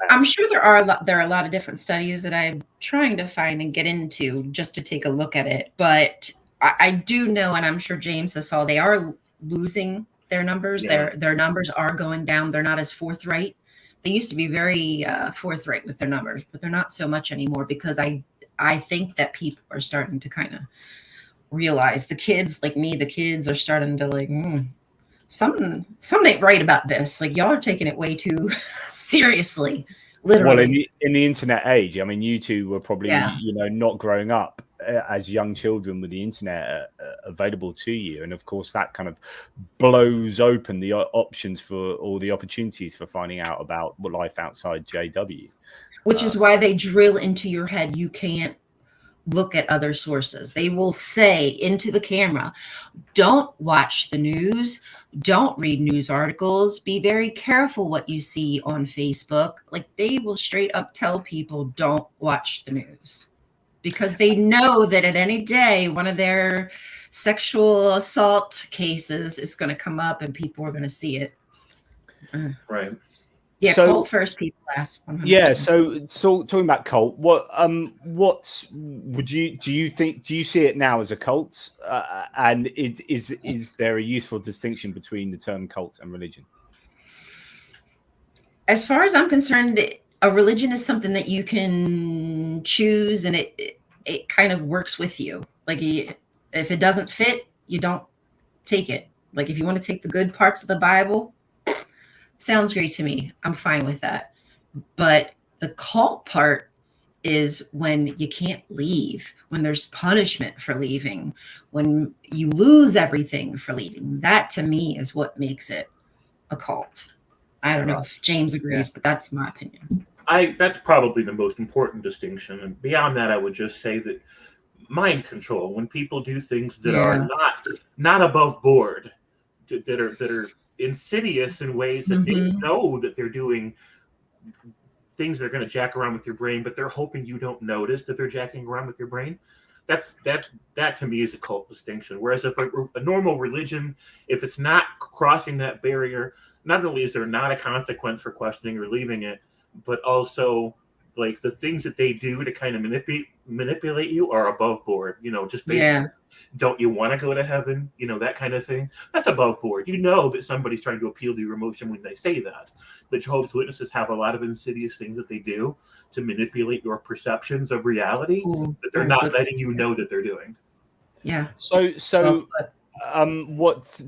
I'm sure there are a lot of different studies that I'm trying to find and get into just to take a look at it. But I do know, and I'm sure James has saw, they are losing their numbers. Their numbers are going down. They're not as forthright. they used to be very forthright with their numbers, but they're not so much anymore, because I think that people are starting to kind of realize, the kids like me, the kids are starting to like, something ain't right about this. Like, y'all are taking it way too seriously, literally. Well, in the internet age, I mean, you two were probably, not growing up as young children with the internet available to you. And of course, that kind of blows open the options for all the opportunities for finding out about life outside JW. Which is why they drill into your head, you can't look at other sources. They will say into the camera, don't watch the news, don't read news articles, be very careful what you see on Facebook. Like, they will straight up tell people, don't watch the news, because they know that at any day one of their sexual assault cases is going to come up and people are going to see it. Right. Yeah, so, cult first, people last. 100%. Yeah, so talking about cult, what do you see it now as a cult, and is there a useful distinction between the term cult and religion? As far as I'm concerned, a religion is something that you can choose, and it kind of works with you. Like, if it doesn't fit, you don't take it. Like, if you want to take the good parts of the Bible, sounds great to me. I'm fine with that. But the cult part is when you can't leave, when there's punishment for leaving, when you lose everything for leaving. That to me is what makes it a cult. I don't know if James agrees, but that's my opinion. That's probably the most important distinction. And beyond that, I would just say that mind control, when people do things that are not above board, that are insidious in ways that they know that they're doing things that are going to jack around with your brain, but they're hoping you don't notice that they're jacking around with your brain. That to me is a cult distinction. Whereas if a normal religion, if it's not crossing that barrier, not only is there not a consequence for questioning or leaving it, but also like the things that they do to kind of manipulate you are above board. Just basically, don't you want to go to heaven? That kind of thing. That's above board. That somebody's trying to appeal to your emotion when they say that. The Jehovah's Witnesses have a lot of insidious things that they do to manipulate your perceptions of reality that they're not letting you know that they're doing. Yeah.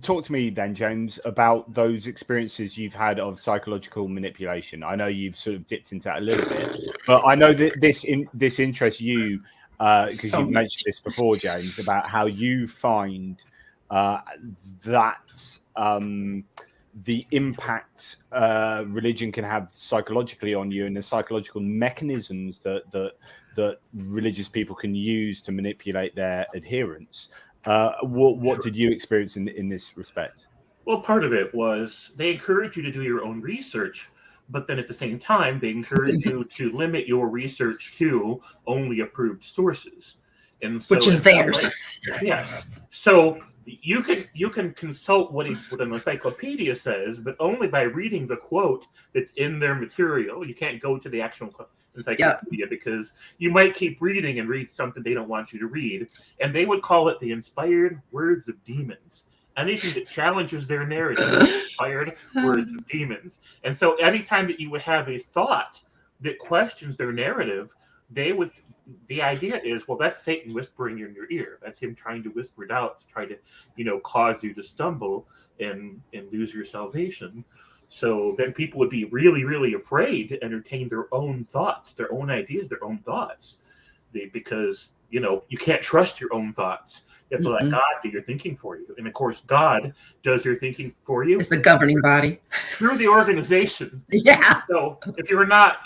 Talk to me then, James, about those experiences you've had of psychological manipulation. I know you've sort of dipped into that a little bit, but I know that this interests you because you've mentioned this before, James, about how you find that the impact religion can have psychologically on you, and the psychological mechanisms that religious people can use to manipulate their adherents. What did you experience in this respect? Well, part of it was they encourage you to do your own research, but then at the same time, they encourage you to limit your research to only approved sources. And so, which is theirs. Yes. So you can consult what an encyclopedia says, but only by reading the quote that's in their material. You can't go to the actual encyclopedia because you might keep reading and read something they don't want you to read. And they would call it the inspired words of demons. Anything that challenges their narrative is inspired words of demons. And so anytime that you would have a thought that questions their narrative, the idea is, well, that's Satan whispering in your ear. That's him trying to whisper doubts, try to, cause you to stumble and lose your salvation. So then people would be really, really afraid to entertain their own thoughts, their own ideas, their own thoughts. Because, you can't trust your own thoughts. You have to let God do your thinking for you. And of course, God does your thinking for you. It's the governing body. Through the organization. Yeah. So if you're not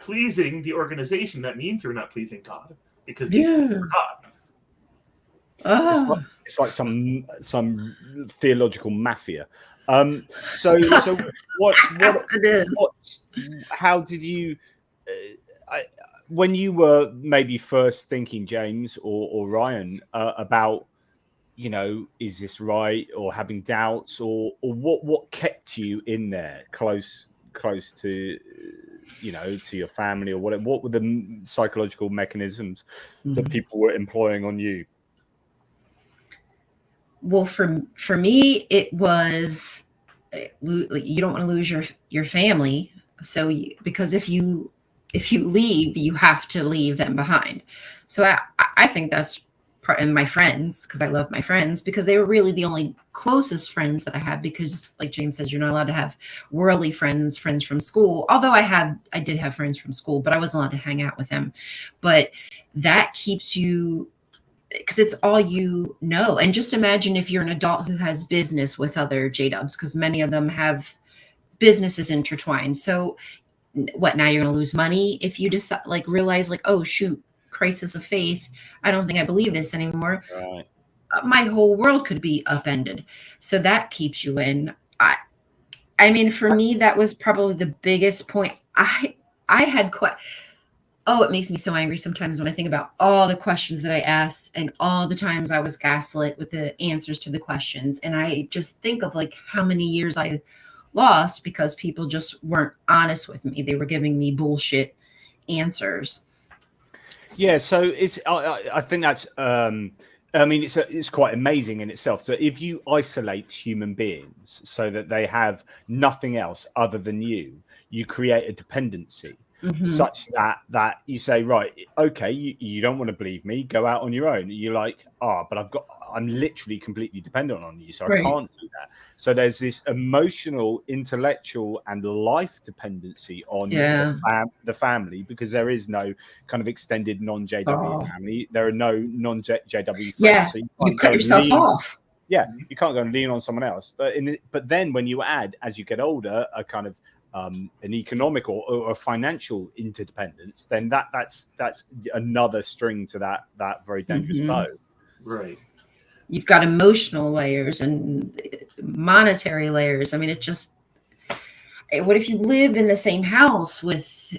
pleasing the organization, that means you're not pleasing God. Because they're God. It's like some theological mafia. So what it is. How did you when you were maybe first thinking, James or Rion, about, is this right, or having doubts, or what kept you in there close to, to your family, or what were the psychological mechanisms that people were employing on you? Well, for me, it was, you don't want to lose your family. So because if you leave, you have to leave them behind. So I think that's part. And my friends, because I love my friends, because they were really the only closest friends that I had, because like James says, you're not allowed to have worldly friends from school. Although I did have friends from school, but I wasn't allowed to hang out with them. But that keeps you, because it's all you know. And just imagine if you're an adult who has business with other J-dubs, because many of them have businesses intertwined. So what, now you're going to lose money if you just like realize like, oh shoot, crisis of faith, I don't think I believe this anymore. Right. My whole world could be upended. So that keeps you in. I mean, for me, that was probably the biggest point. I had quite. Oh, it makes me so angry sometimes when I think about all the questions that I asked and all the times I was gaslit with the answers to the questions. And I just think of like how many years I lost because people just weren't honest with me. They were giving me bullshit answers. Yeah, so I think that's I mean it's quite amazing in itself. So if you isolate human beings so that they have nothing else other than you create a dependency. Mm-hmm. Such that you say, right, okay, you don't want to believe me, go out on your own. You're like, but I'm literally completely dependent on you, so I can't do that. So there's this emotional, intellectual, and life dependency on the family, because there is no kind of extended non-JW family. There are no non-JW friends. So you cut yourself off. Yeah, you can't go and lean on someone else. But then when you add, as you get older, a kind of an economic or a financial interdependence, then that's another string to that very dangerous bow. Right. You've got emotional layers and monetary layers. I mean, it just, what if you live in the same house with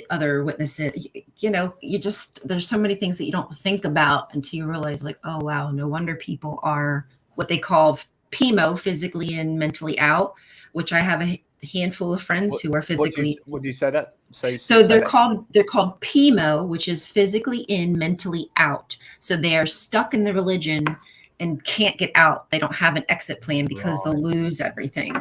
other witnesses? You know, there's so many things that you don't think about until you realize like, oh wow, no wonder people are what they call PMO, physically and mentally out, which I have a handful of friends who are physically. What do you say that? So they're called PMO, which is physically in, mentally out. So they are stuck in the religion and can't get out. They don't have an exit plan because they'll lose everything.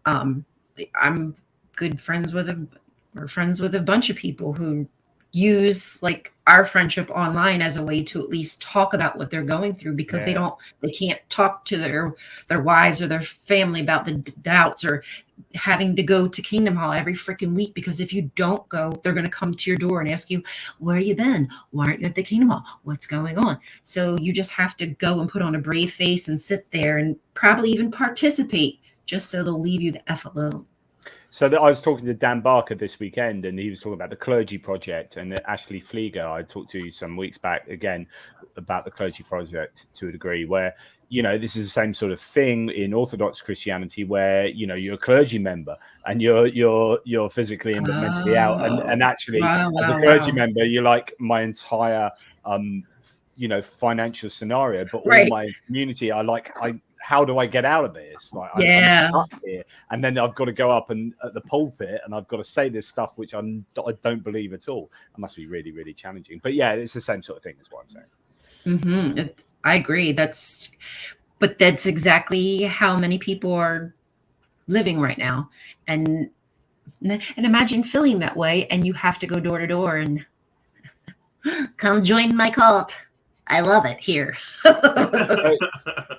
I'm good friends with a bunch of people who use like our friendship online as a way to at least talk about what they're going through, because they can't talk to their wives or their family about the doubts, or having to go to Kingdom Hall every freaking week, because if you don't go, they're going to come to your door and ask you, where you been? Why aren't you at the Kingdom Hall? What's going on? So you just have to go and put on a brave face and sit there and probably even participate, just so they'll leave you the F alone. So I was talking to Dan Barker this weekend, and he was talking about the Clergy Project, and Ashley Flieger I talked to some weeks back again about the Clergy Project to a degree, where, you know, this is the same sort of thing in Orthodox Christianity, where, you know, you're a clergy member and you're physically in but mentally out, and actually as a clergy member, you're like, my entire financial scenario, but all my community are like, how do I get out of this? Like, I'm stuck here, and then I've got to go up and at the pulpit, and I've got to say this stuff which I don't believe at all. It must be really, really challenging. But yeah, it's the same sort of thing, is what I'm saying. Mm-hmm. I agree. That's exactly how many people are living right now, and imagine feeling that way, and you have to go door to door and come join my cult. I love it here.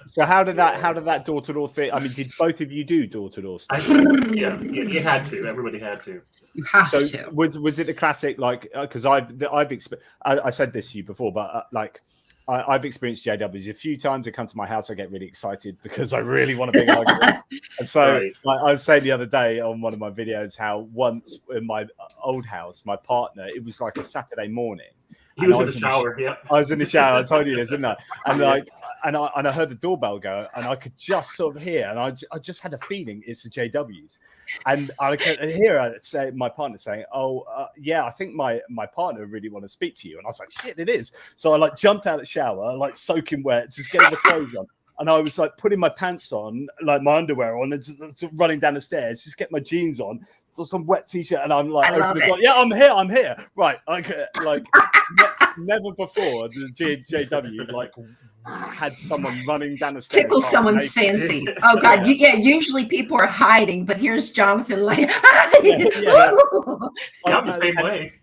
So how did that door-to-door thing? I mean, did both of you do door-to-door stuff? Yeah, you had to. Everybody had to. You have to. Was it the classic, like, because I said this to you before, but I've experienced JWs a few times. They come to my house, I get really excited because I really want a big argument. And so I was saying the other day on one of my videos how once in my old house, my partner, it was like a Saturday morning. He was in the shower. Yeah, I was in the shower. I told you this, didn't I? And I heard the doorbell go, and I could just sort of hear, and I just had a feeling it's the JWs, and I could hear my partner saying, yeah, I think my partner really want to speak to you, and I was like, shit, it is. So I jumped out of the shower, soaking wet, just getting the clothes on. and I was like putting my pants on, like my underwear on, and just running down the stairs, just get my jeans on, so some wet t-shirt, and I'm like, yeah, I'm here, right? Like never before the JW like had someone running down the stairs. Tickle someone's fancy. Oh God, yeah. Usually people are hiding, but here's Jonathan like, I'm the same way.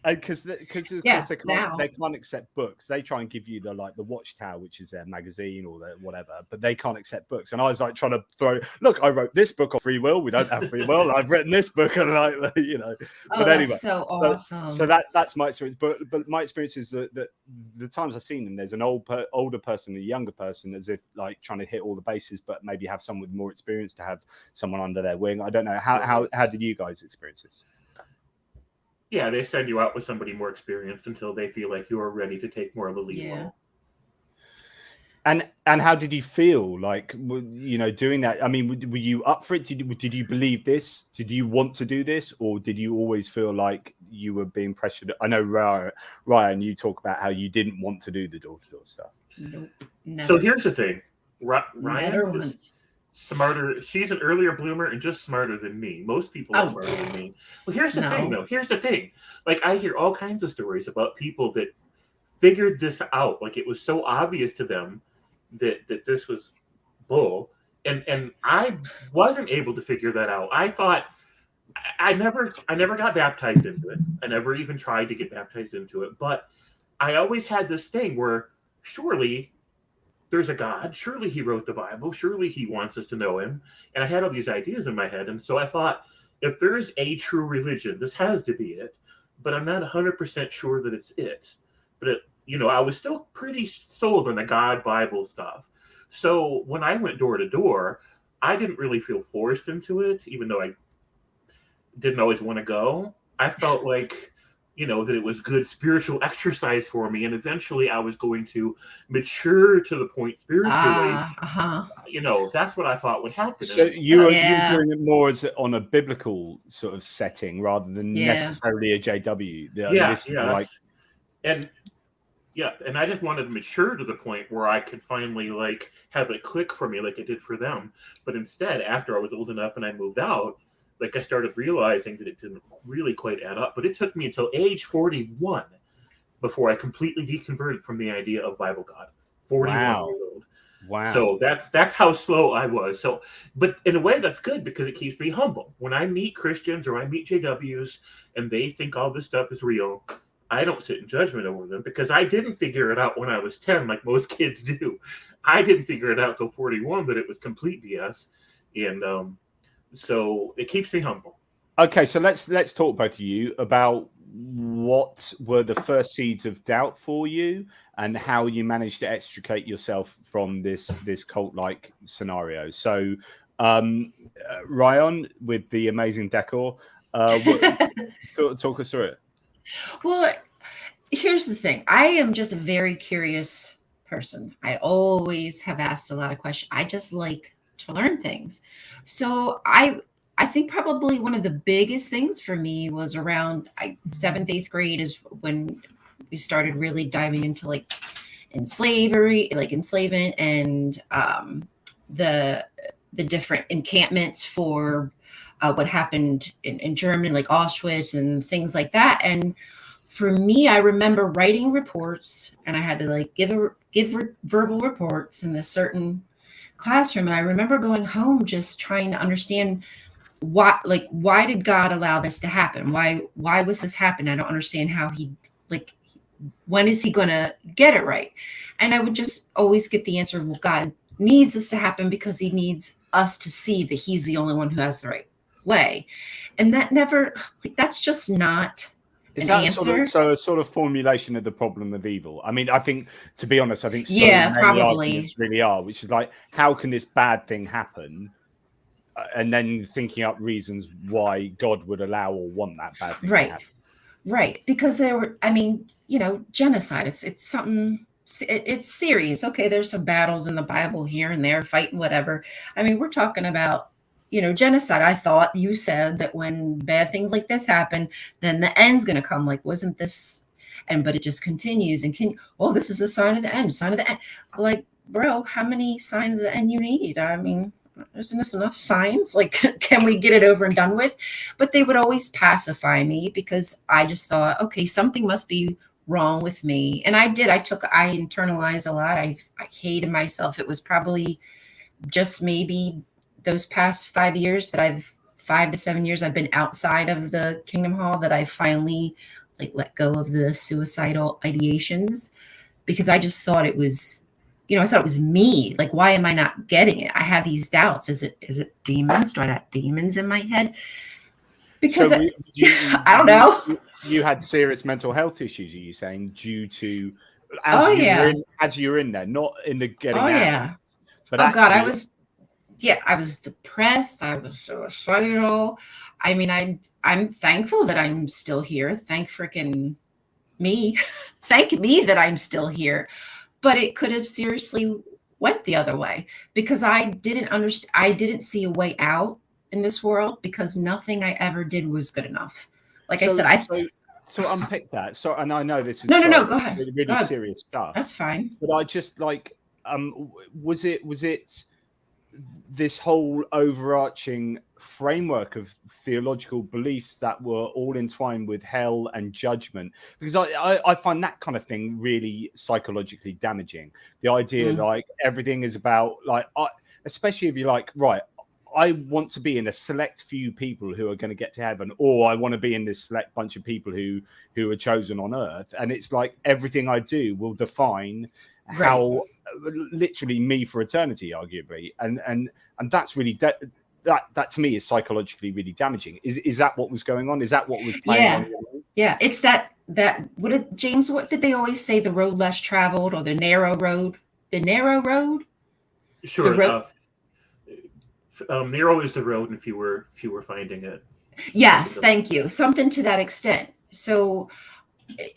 Because they can't accept books. They try and give you the Watchtower, which is their magazine or their whatever, but they can't accept books. And I was like trying to look, I wrote this book on free will. We don't have free will. I've written this book, and but anyway, that's so awesome. So that's my experience. But my experience is that the times I've seen them, there's an older person, and a younger person, as if like trying to hit all the bases, but maybe have someone with more experience to have someone under their wing. I don't know how did you guys experience this? Yeah, they send you out with somebody more experienced until they feel like you're ready to take more of a lead role. And how did you feel like, doing that? I mean, were you up for it? Did you believe this? Did you want to do this? Or did you always feel like you were being pressured? I know, Ryan, you talk about how you didn't want to do the door-to-door stuff. Nope. Never. So here's the thing. Ryan is smarter. She's an earlier bloomer and just smarter than me. Most people are smarter than me. Well, here's the thing, though. Here's the thing. Like, I hear all kinds of stories about people that figured this out. Like, it was so obvious to them that this was bull. And I wasn't able to figure that out. I thought I never got baptized into it. I never even tried to get baptized into it. But I always had this thing where surely there's a God. Surely he wrote the Bible. Surely he wants us to know him. And I had all these ideas in my head. And so I thought, if there's a true religion, this has to be it. But I'm not 100% sure that it's it. But, I was still pretty sold on the God Bible stuff. So when I went door to door, I didn't really feel forced into it, even though I didn't always want to go. I felt like that it was good spiritual exercise for me. And eventually I was going to mature to the point spiritually. That's what I thought would happen. So you were doing it more as on a biblical sort of setting rather than necessarily a JW. And I just wanted to mature to the point where I could finally have it click for me like it did for them. But instead, after I was old enough and I moved out, I started realizing that it didn't really quite add up. But it took me until age 41 before I completely deconverted from the idea of Bible God. 41 years old. Wow. So that's how slow I was. So, but in a way that's good because it keeps me humble. When I meet Christians or I meet JWs and they think all this stuff is real, I don't sit in judgment over them because I didn't figure it out when I was 10 like most kids do. I didn't figure it out till 41 that it was complete BS. And so it keeps me humble. Okay, so let's talk, both of you, about what were the first seeds of doubt for you and how you managed to extricate yourself from this cult-like scenario. So Rion, with the amazing decor, talk us through it. Well, here's the thing. I am just a very curious person. I always have asked a lot of questions. I just like to learn things. So I think probably one of the biggest things for me was around 7th, 8th grade is when we started really diving into enslavement and the different encampments for what happened in Germany, like Auschwitz and things like that. And for me, I remember writing reports, and I had to give verbal reports in this certain classroom. And I remember going home just trying to understand why did God allow this to happen? Why was this happening? I don't understand how when is he going to get it right? And I would just always get the answer, well, God needs this to happen because he needs us to see that he's the only one who has the right way. And that never, that's just not an answer. A sort of formulation of the problem of evil. I mean, I think, to be honest, many arguments really are, which is how can this bad thing happen? And then thinking up reasons why God would allow or want that bad thing to happen. Right. Because genocide, it's something, it's serious. Okay, there's some battles in the Bible here and there, fighting, whatever. I mean, we're talking about, genocide. I thought you said that when bad things like this happen, then the end's going to come. Wasn't this? But it just continues and this is a sign of the end, bro, how many signs and you need? I mean, isn't this enough signs? Like, can we get it over and done with? But they would always pacify me because I just thought, okay, something must be wrong with me. And I did. I internalized a lot. I hated myself. It was probably just maybe those past 5 years that 5 to 7 years I've been outside of the Kingdom Hall that I finally like let go of the suicidal ideations, because I just thought it was, I thought it was me. Like, why am I not getting it? I have these doubts. Is it demons? Do I got demons in my head? Because so I don't know. You had serious mental health issues, are you saying, due to as you're in there, not in the getting out. Yeah. But God, I was depressed. I was suicidal. I mean, I'm thankful that I'm still here. Thank freaking me. Thank me that I'm still here. But it could have seriously went the other way, because I didn't understand. I didn't see a way out in this world, because nothing I ever did was good enough. Like I said, so unpick that. So, and I know this is no, go ahead. Really serious stuff. That's fine. But I just like, was it this whole overarching framework of theological beliefs that were all entwined with hell and judgment? Because I find that kind of thing really psychologically damaging. The idea like everything is about like, especially if you're like, right, I want to be in a select few people who are going to get to heaven, or I want to be in this select bunch of people who are chosen on earth. And it's like everything I do will define how literally me for eternity, arguably. And that's really that to me is psychologically really damaging. Is that what was going on? Is that what was playing on? Yeah, it's that James, what did they always say? The road less traveled, or the narrow road? The narrow road? Sure. Narrow is the road, and few were finding it. Yes, thank you. Something to that extent. So,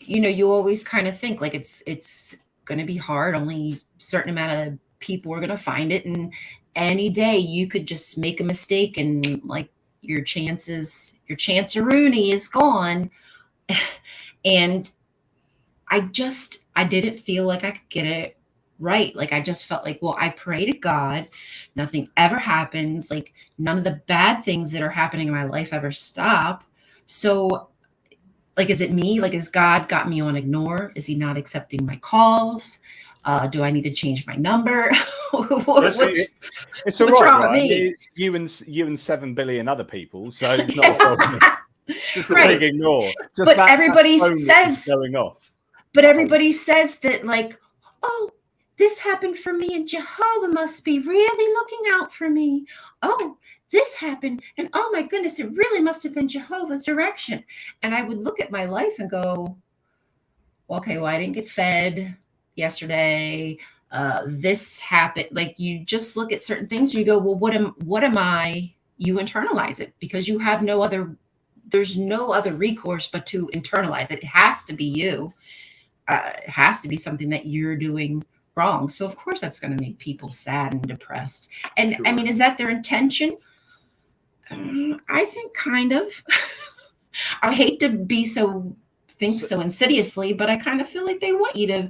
you always kind of think like it's going to be hard. Only a certain amount of people are going to find it, and any day you could just make a mistake, and like your chance-a-rooney is gone. And I didn't feel like I could get it right. Like, I just felt like, well, I pray to God, nothing ever happens. Like, none of the bad things that are happening in my life ever stop. So, like, is it me? Like, is God got me on ignore? Is he not accepting my calls? Do I need to change my number? What's wrong with me? You and 7 billion other people, so it's not a problem. Just a big ignore. Just but everybody says going off. But everybody says that, like, oh, this happened for me, and Jehovah must be really looking out for me. Oh, this happened, and oh my goodness, it really must have been Jehovah's direction. And I would look at my life and go, okay, well, I didn't get fed yesterday. This happened. Like, you just look at certain things, you go, well, what am I? You internalize it, because you have there's no other recourse but to internalize it. It has to be you. It has to be something that you're doing wrong. So of course that's going to make people sad and depressed. And sure. I mean, is that their intention? I think kind of. I hate to think so insidiously, but I kind of feel like they want you to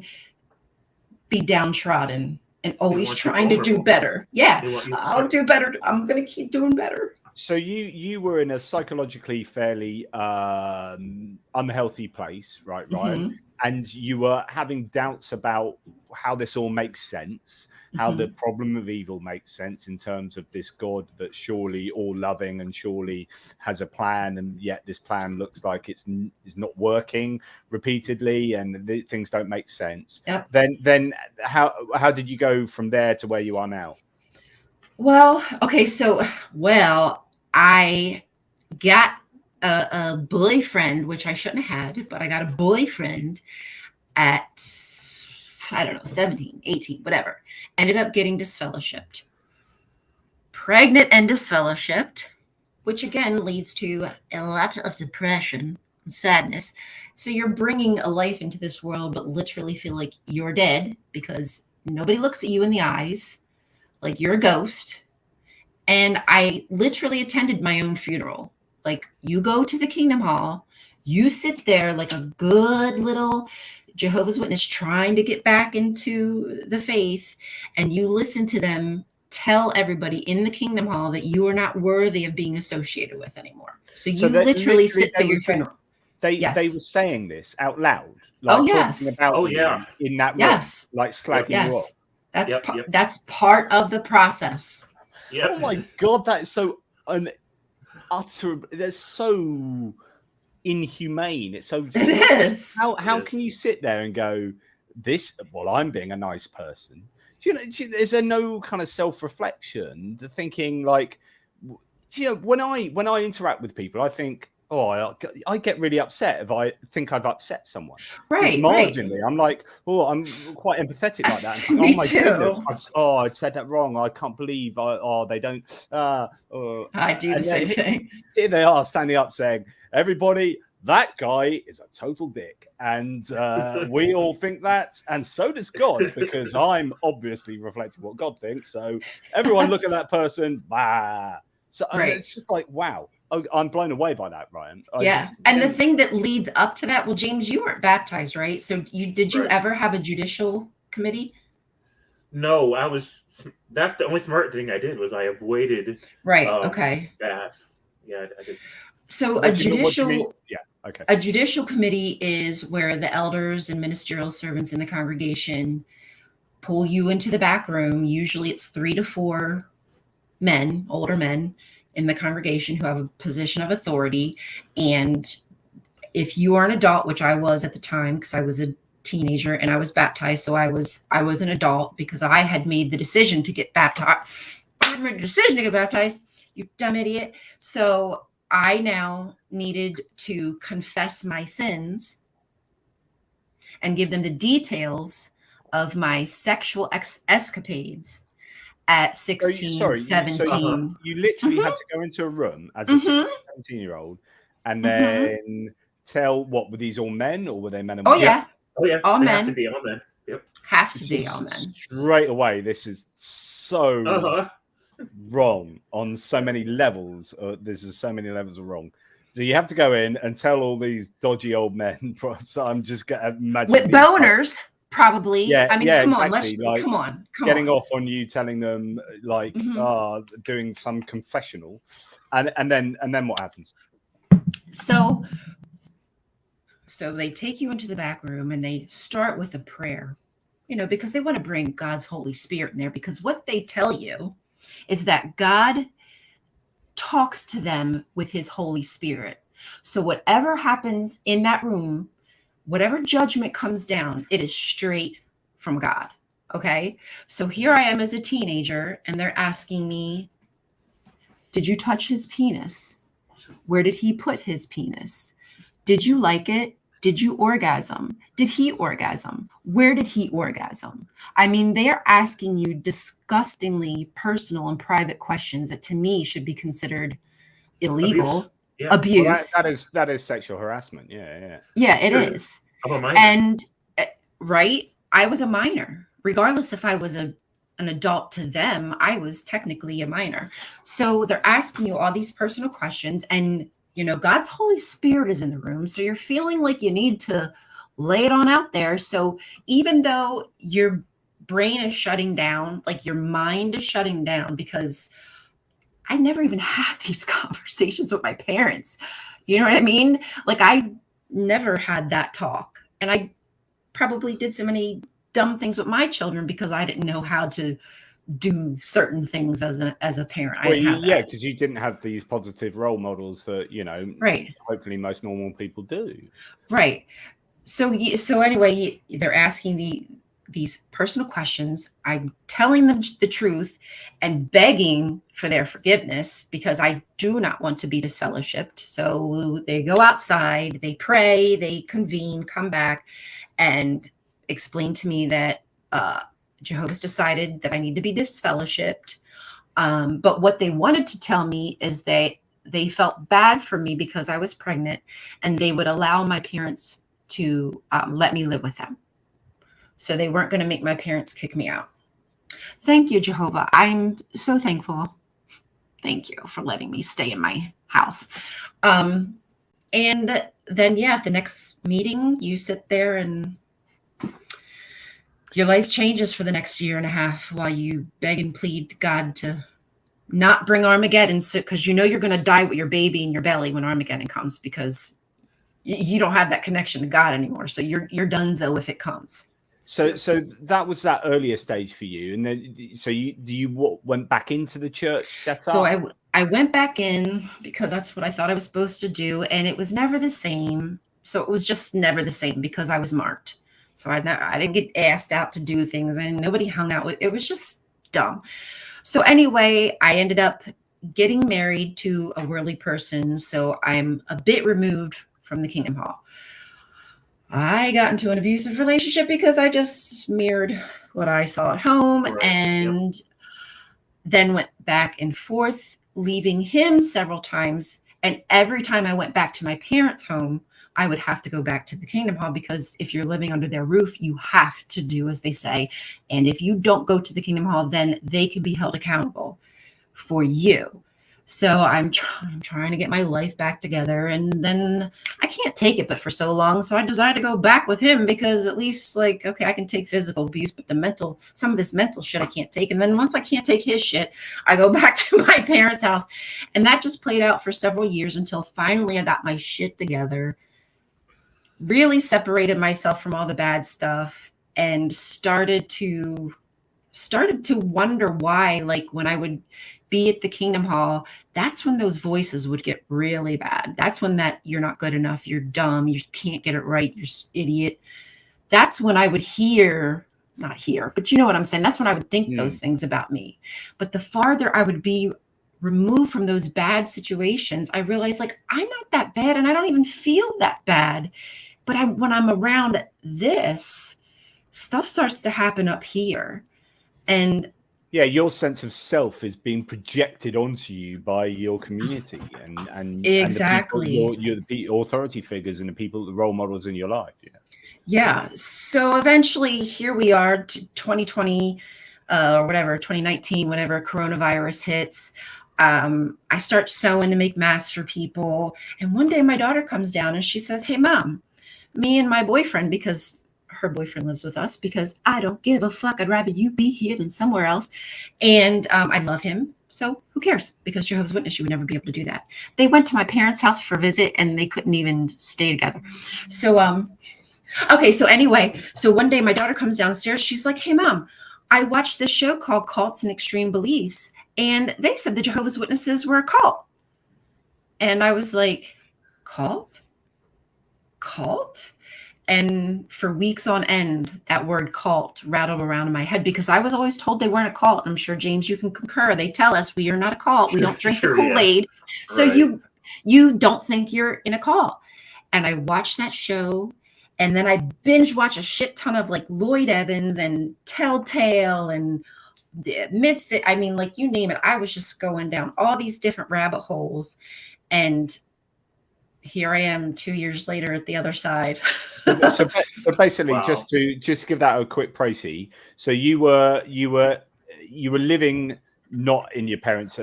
be downtrodden and always trying to do better. Yeah, I'll do better. I'm going to keep doing better. So you were in a psychologically fairly unhealthy place, right? Mm-hmm. And you were having doubts about how this all makes sense, how the problem of evil makes sense in terms of this God that's surely all loving and surely has a plan, and yet this plan looks like it's not working repeatedly, and things don't make sense. Yep. Then how did you go from there to where you are now? Well, okay, I got a boyfriend, which I shouldn't have had, but I got a boyfriend at, I don't know, 17, 18, whatever. Ended up getting disfellowshipped. Pregnant and disfellowshipped, which again leads to a lot of depression and sadness. So you're bringing a life into this world, but literally feel like you're dead because nobody looks at you in the eyes, like you're a ghost. And I literally attended my own funeral. Like, you go to the Kingdom Hall, you sit there like a good little Jehovah's Witness trying to get back into the faith, and you listen to them tell everybody in the Kingdom Hall that you are not worthy of being associated with anymore. So you literally sit through your funeral. They were saying this out loud, like talking about you in that room, like slagging you off. That's part of the process. Oh my God, that's so that's so inhumane. It's so. It is. How can you sit there and go, this? Well, I'm being a nice person. Do you know? Is there no kind of self-reflection? The thinking like, when I interact with people, I think, I get really upset if I think I've upset someone. Right. Marginally, I'm like, I'm quite empathetic like that. And, me too. Goodness, I said that wrong. I can't believe. They don't. I do the same thing. Here they are standing up saying, everybody, that guy is a total dick, and we all think that, and so does God, because I'm obviously reflecting what God thinks. So everyone look at that person. Bah. So it's just like, wow. I'm blown away by that, Ryan. And the thing that leads up to that, well, James, you weren't baptized, right? So did you ever have a judicial committee? No, that's the only smart thing I did was I avoided. Right. Okay. That. Yeah, I did. So a judicial committee is where the elders and ministerial servants in the congregation pull you into the back room. Usually it's 3 to 4 men, older men in the congregation who have a position of authority. And if you are an adult, which I was at the time, because I was a teenager and I was baptized. So I was an adult because I had made the decision to get baptized. You dumb idiot. So I now needed to confess my sins and give them the details of my sexual escapades at 16, 17. So you literally had to go into a room as a 16, 17-year-old and then tell, what, were these all men or were they men and women? Oh, yeah. All they men. Have to be all men. Yep. Have to be all men. Straight away, this is so wrong on so many levels. This is so many levels of wrong. So you have to go in and tell all these dodgy old men. So I'm just going to imagine. With boners. Probably. Yeah, I mean, come on, come on. Getting off on you, telling them like doing some confessional, and then what happens? So they take you into the back room and they start with a prayer, because they want to bring God's Holy Spirit in there, because what they tell you is that God talks to them with his Holy Spirit. So whatever happens in that room, whatever judgment comes down, it is straight from God. Okay. So here I am as a teenager and they're asking me, did you touch his penis? Where did he put his penis? Did you like it? Did you orgasm? Did he orgasm? Where did he orgasm? I mean, they are asking you disgustingly personal and private questions that to me should be considered illegal. Abuse. Well, that is sexual harassment. Yeah, it is. I'm a minor. And I was a minor, regardless if I was an adult to them. I was technically a minor. So they're asking you all these personal questions, and God's Holy Spirit is in the room. So you're feeling like you need to lay it on out there. So even though your brain is shutting down, like your mind is shutting down, because I never even had these conversations with my parents. You know what I mean? Like I never had that talk. And I probably did so many dumb things with my children because I didn't know how to do certain things as a parent. Because you didn't have these positive role models that, right. Hopefully most normal people do. Right. So anyway, they're asking these personal questions. I'm telling them the truth and begging for their forgiveness because I do not want to be disfellowshipped. So they go outside, they pray, they convene, come back and explain to me that Jehovah's decided that I need to be disfellowshipped. But what they wanted to tell me is they felt bad for me because I was pregnant and they would allow my parents to let me live with them. So they weren't going to make my parents kick me out. Thank you, Jehovah. I'm so thankful. Thank you for letting me stay in my house. And then, the next meeting, you sit there and your life changes for the next year and a half while you beg and plead to God to not bring Armageddon, because you know you're going to die with your baby in your belly when Armageddon comes, because you don't have that connection to God anymore. So you're donezo if it comes. So that was that earlier stage for you, and then you went back into the church setup? So I went back in because that's what I thought I was supposed to do, and it was never the same. So it was just never the same because I was marked. So I didn't get asked out to do things, and nobody hung out with. It was just dumb. So anyway, I ended up getting married to a worldly person. So I'm a bit removed from the Kingdom Hall. I got into an abusive relationship because I just mirrored what I saw at home, and then went back and forth, leaving him several times. And every time I went back to my parents' home, I would have to go back to the Kingdom Hall, because if you're living under their roof, you have to do as they say. And if you don't go to the Kingdom Hall, then they can be held accountable for you. So I'm trying to get my life back together, and then I can't take it but for so long. So I decided to go back with him, because at least, like, okay, I can take physical abuse, but some of this mental shit I can't take. And then once I can't take his shit, I go back to my parents' house. And that just played out for several years until finally I got my shit together, really separated myself from all the bad stuff, and started to wonder why, like, when I would be at the Kingdom Hall, that's when those voices would get really bad. That's when that you're not good enough, you're dumb, you can't get it right, you're idiot. That's when I would not hear, but you know what I'm saying? That's when I would think those things about me. But the farther I would be removed from those bad situations, I realized, like, I'm not that bad, and I don't even feel that bad. But when I'm around this, stuff starts to happen up here. And yeah, your sense of self is being projected onto you by your community and exactly, and the authority figures and the role models in your life. Yeah. So eventually, here we are, 2020, or whatever, 2019, whenever coronavirus hits. I start sewing to make masks for people, and one day my daughter comes down and she says, "Hey, Mom, me and my boyfriend," because her boyfriend lives with us, because I don't give a fuck. I'd rather you be here than somewhere else. And I love him. So who cares? Because Jehovah's Witness, you would never be able to do that. They went to my parents' house for a visit, and they couldn't even stay together. So, okay. So anyway, so one day my daughter comes downstairs. She's like, "Hey, Mom, I watched this show called Cults and Extreme Beliefs, and they said the Jehovah's Witnesses were a cult." And I was like, "Cult? Cult?" And for weeks on end, that word cult rattled around in my head, because I was always told they weren't a cult. I'm sure, James, you can concur. They tell us we are not a cult. We don't drink the Kool-Aid. Yeah. So you don't think you're in a cult. And I watched that show, and then I binge watched a shit ton of, like, Lloyd Evans and Telltale and Myth. I mean, like, you name it. I was just going down all these different rabbit holes, and here I am 2 years later at the other side. So basically, wow. just to give that a quick précis. So you were living not in your parents'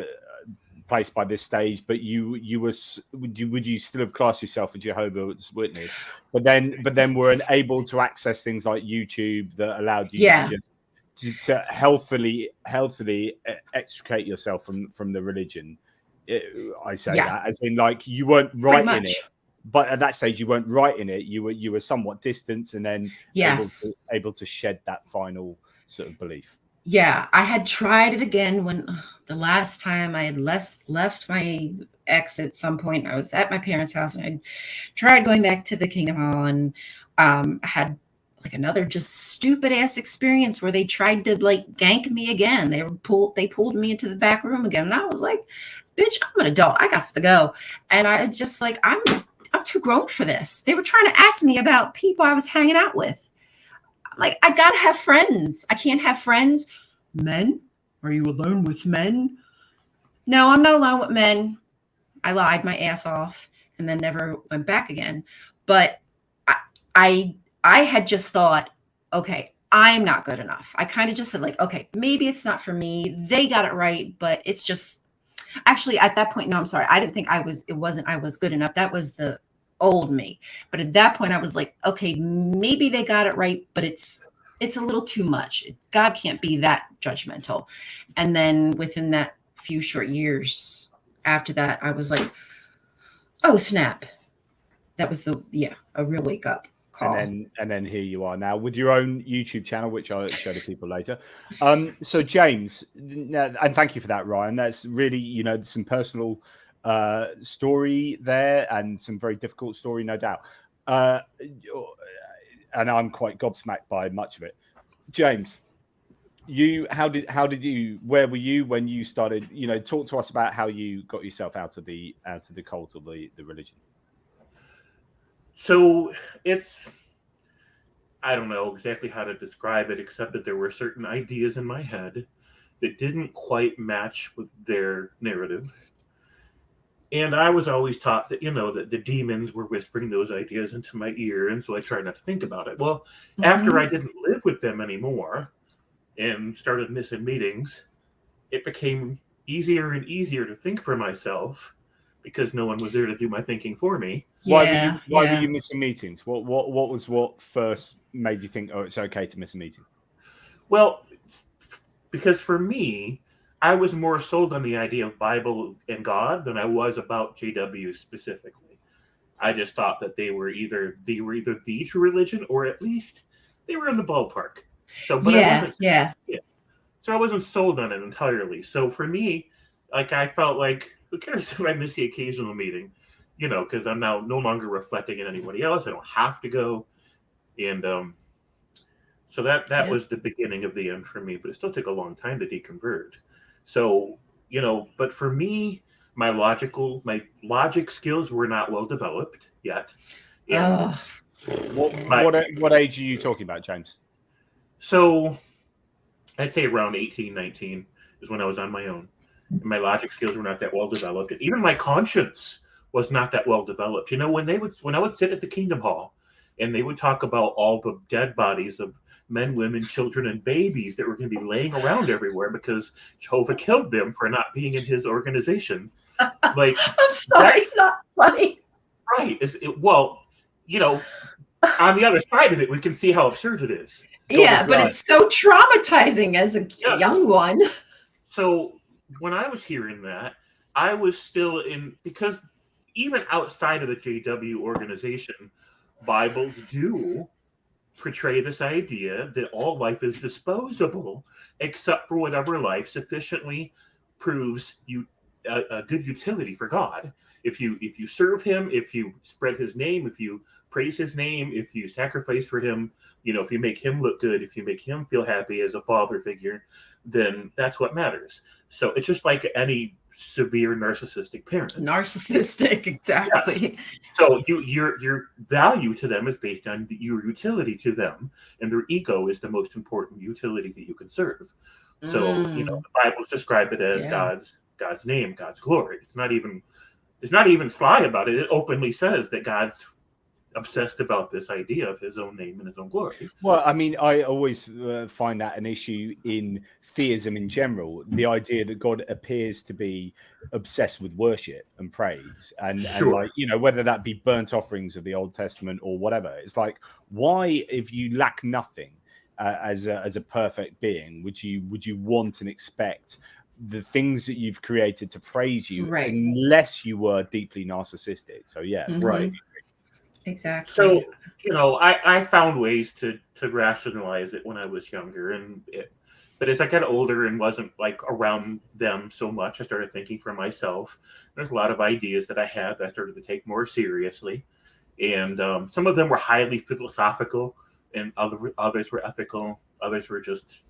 place by this stage, but would you still have classed yourself a Jehovah's Witness? But then were able to access things like YouTube that allowed you to healthily extricate yourself from the religion. I say that as in, like, you weren't right in it, but at that stage you weren't right in it. You were somewhat distant, and then able to shed that final sort of belief. Yeah, I had tried it again when the last time I had left my ex. At some point, I was at my parents' house, and I tried going back to the Kingdom Hall, and had like another just stupid ass experience where they tried to, like, gank me again. They pulled me into the back room again, and I was like, "Bitch, I'm an adult. I got to go." And I just, like, I'm too grown for this. They were trying to ask me about people I was hanging out with. I'm like, I gotta have friends. I can't have friends. Men? Are you alone with men? No, I'm not alone with men. I lied my ass off and then never went back again. But I had just thought, okay, I'm not good enough. I kind of just said, like, okay, maybe it's not for me. They got it right, but it's just, actually, at that point, no, I'm sorry. I didn't think I was good enough. That was the old me. But at that point, I was like, okay, maybe they got it right, but it's it's a little too much. God can't be that judgmental. And then within that few short years after that, I was like, oh, snap. That was a real wake up call. And then here you are now with your own YouTube channel, which I'll show to people later. So James, and thank you for that, Rion. That's really, some personal story there and some very difficult story, no doubt. And I'm quite gobsmacked by much of it. James, where were you when you started? Talk to us about how you got yourself out of the cult or the religion. So I don't know exactly how to describe it, except that there were certain ideas in my head that didn't quite match with their narrative. And I was always taught that, that the demons were whispering those ideas into my ear. And so I tried not to think about it. Well, after I didn't live with them anymore and started missing meetings, it became easier and easier to think for myself because no one was there to do my thinking for me. Why were you missing meetings? What first made you think, oh, it's okay to miss a meeting? Well, because for me, I was more sold on the idea of Bible and God than I was about JW specifically. I just thought that they were either the true religion, or at least they were in the ballpark. So, but So I wasn't sold on it entirely. So for me, I felt like, who cares if I miss the occasional meeting? Because I'm now no longer reflecting on anybody else. I don't have to go. And so that was the beginning of the end for me. But it still took a long time to deconvert. So, but for me, my logic skills were not well developed yet. What age are you talking about, James? So I'd say around 18, 19 is when I was on my own. And my logic skills were not that well developed. And even my conscience was not that well developed. When I would sit at the Kingdom Hall and they would talk about all the dead bodies of men, women, children, and babies that were going to be laying around everywhere because Jehovah killed them for not being in his organization. I'm sorry, it's not funny. Right. On the other side of it, we can see how absurd it is. But it's so traumatizing as a young one. So when I was hearing that, I was still because even outside of the JW organization, Bibles do portray this idea that all life is disposable, except for whatever life sufficiently proves a good utility for God. If you serve him, if you spread his name, if you praise his name, if you sacrifice for him, if you make him look good, if you make him feel happy as a father figure, then that's what matters. So it's just like any severe narcissistic parent. Narcissistic, exactly. Yes. So your value to them is based on your utility to them, and their ego is the most important utility that you can serve. So the Bible describe it as God's name, God's glory. It's not even sly about it. It openly says that God's obsessed about this idea of his own name and his own glory. Well, I mean, I always find that an issue in theism in general, the idea that God appears to be obsessed with worship and praise and whether that be burnt offerings of the Old Testament or whatever. It's like, why, if you lack nothing as a perfect being, would you want and expect the things that you've created to praise you, unless you were deeply narcissistic? So right. Exactly. So, I found ways to rationalize it when I was younger, but as I got older and wasn't around them so much, I started thinking for myself. There's a lot of ideas that I had that I started to take more seriously, and some of them were highly philosophical, and others were ethical. Others were just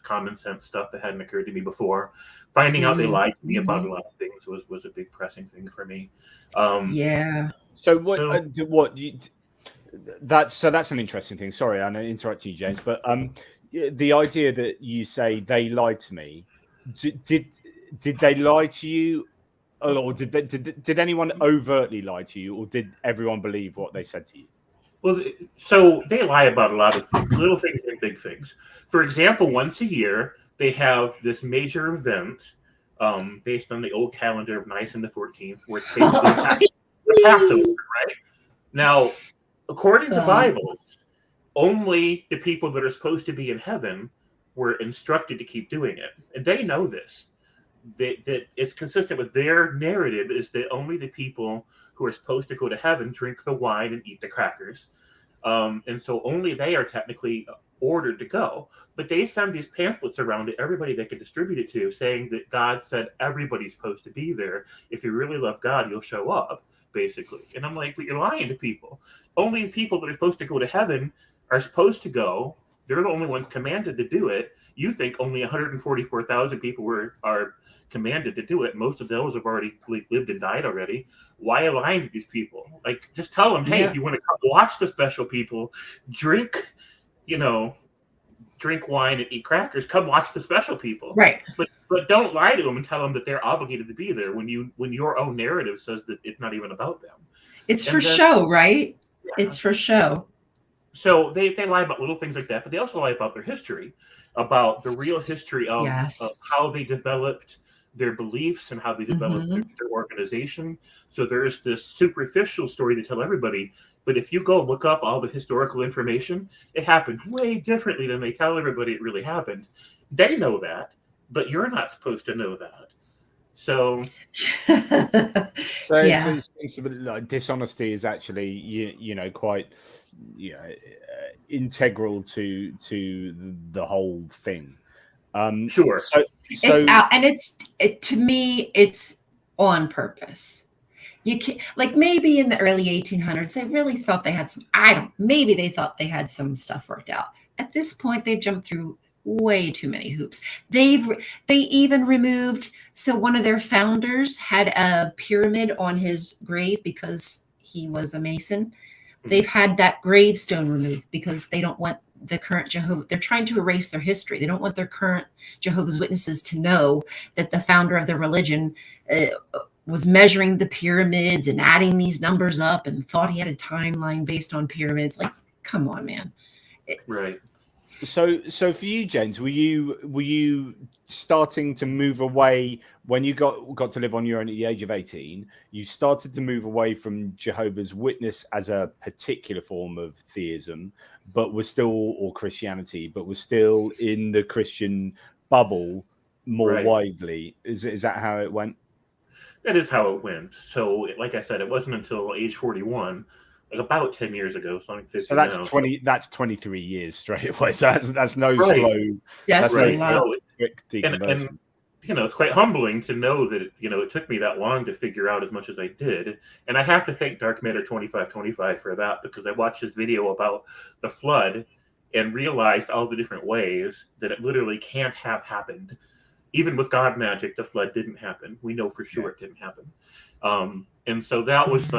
common sense stuff that hadn't occurred to me before. Finding out they lied to me about a lot of things was a big pressing thing for me. That's an interesting thing. Sorry, I interrupt you, James, but the idea that you say they lied to me, did they lie to you, or did anyone overtly lie to you, or did everyone believe what they said to you? Well, so they lie about a lot of things, little things and big things. For example, once a year, they have this major event based on the old calendar of Nisan the 14th, where it's basically the Passover, right? Now, according to Bibles, only the people that are supposed to be in heaven were instructed to keep doing it. And they know this. That it's consistent with their narrative is that only the people who are supposed to go to heaven drink the wine and eat the crackers. And so only they are technically ordered to go. But they send these pamphlets around to everybody they can distribute it to, saying that God said everybody's supposed to be there. If you really love God, you'll show up, basically. And I'm like, but you're lying to people. Only people that are supposed to go to heaven are supposed to go. They're the only ones commanded to do it. You think only 144,000 people are commanded to do it. Most of those have already lived and died already. Why align with these people? Like, just tell them, hey, if you want to watch the special people, drink wine and eat crackers, come watch the special people. Right. But don't lie to them and tell them that they're obligated to be there when your own narrative says that it's not even about them. It's for show, right? Yeah. It's for show. So they lie about little things like that, but they also lie about their history, about the real history of how they developed their beliefs and how they developed their organization. So there's this superficial story to tell everybody, but if you go look up all the historical information, it happened way differently than they tell everybody it really happened. They know that, but you're not supposed to know that. So it seems a bit like dishonesty is actually quite integral to the whole thing. Sure. So it's out, and to me, it's on purpose. You can't, like, maybe in the early 1800s, they really thought they had maybe they thought they had some stuff worked out. At this point, they've jumped through way too many hoops. They even removed, so one of their founders had a pyramid on his grave because he was a Mason. They've had that gravestone removed because they don't want the current Jehovah. They're trying to erase their history. They don't want their current Jehovah's Witnesses to know that the founder of the religion was measuring the pyramids and adding these numbers up and thought he had a timeline based on pyramids. Like, come on, man. Right. So for you, James, were you starting to move away when you got to live on your own at the age of 18? You started to move away from Jehovah's Witness as a particular form of theism, or Christianity, but was still in the Christian bubble more widely. Is that how it went? That is how it went. So, like I said, it wasn't until age 41. Like about 10 years ago, so I'm 50 so that's now. 20. That's 23 years straight away. So that's no right. slow. That's no quick deconversion. And it's quite humbling to know that it took me that long to figure out as much as I did. And I have to thank Dark Matter 2525 for that, because I watched his video about the flood and realized all the different ways that it literally can't have happened. Even with God magic, the flood didn't happen. We know for sure it didn't happen. And so that was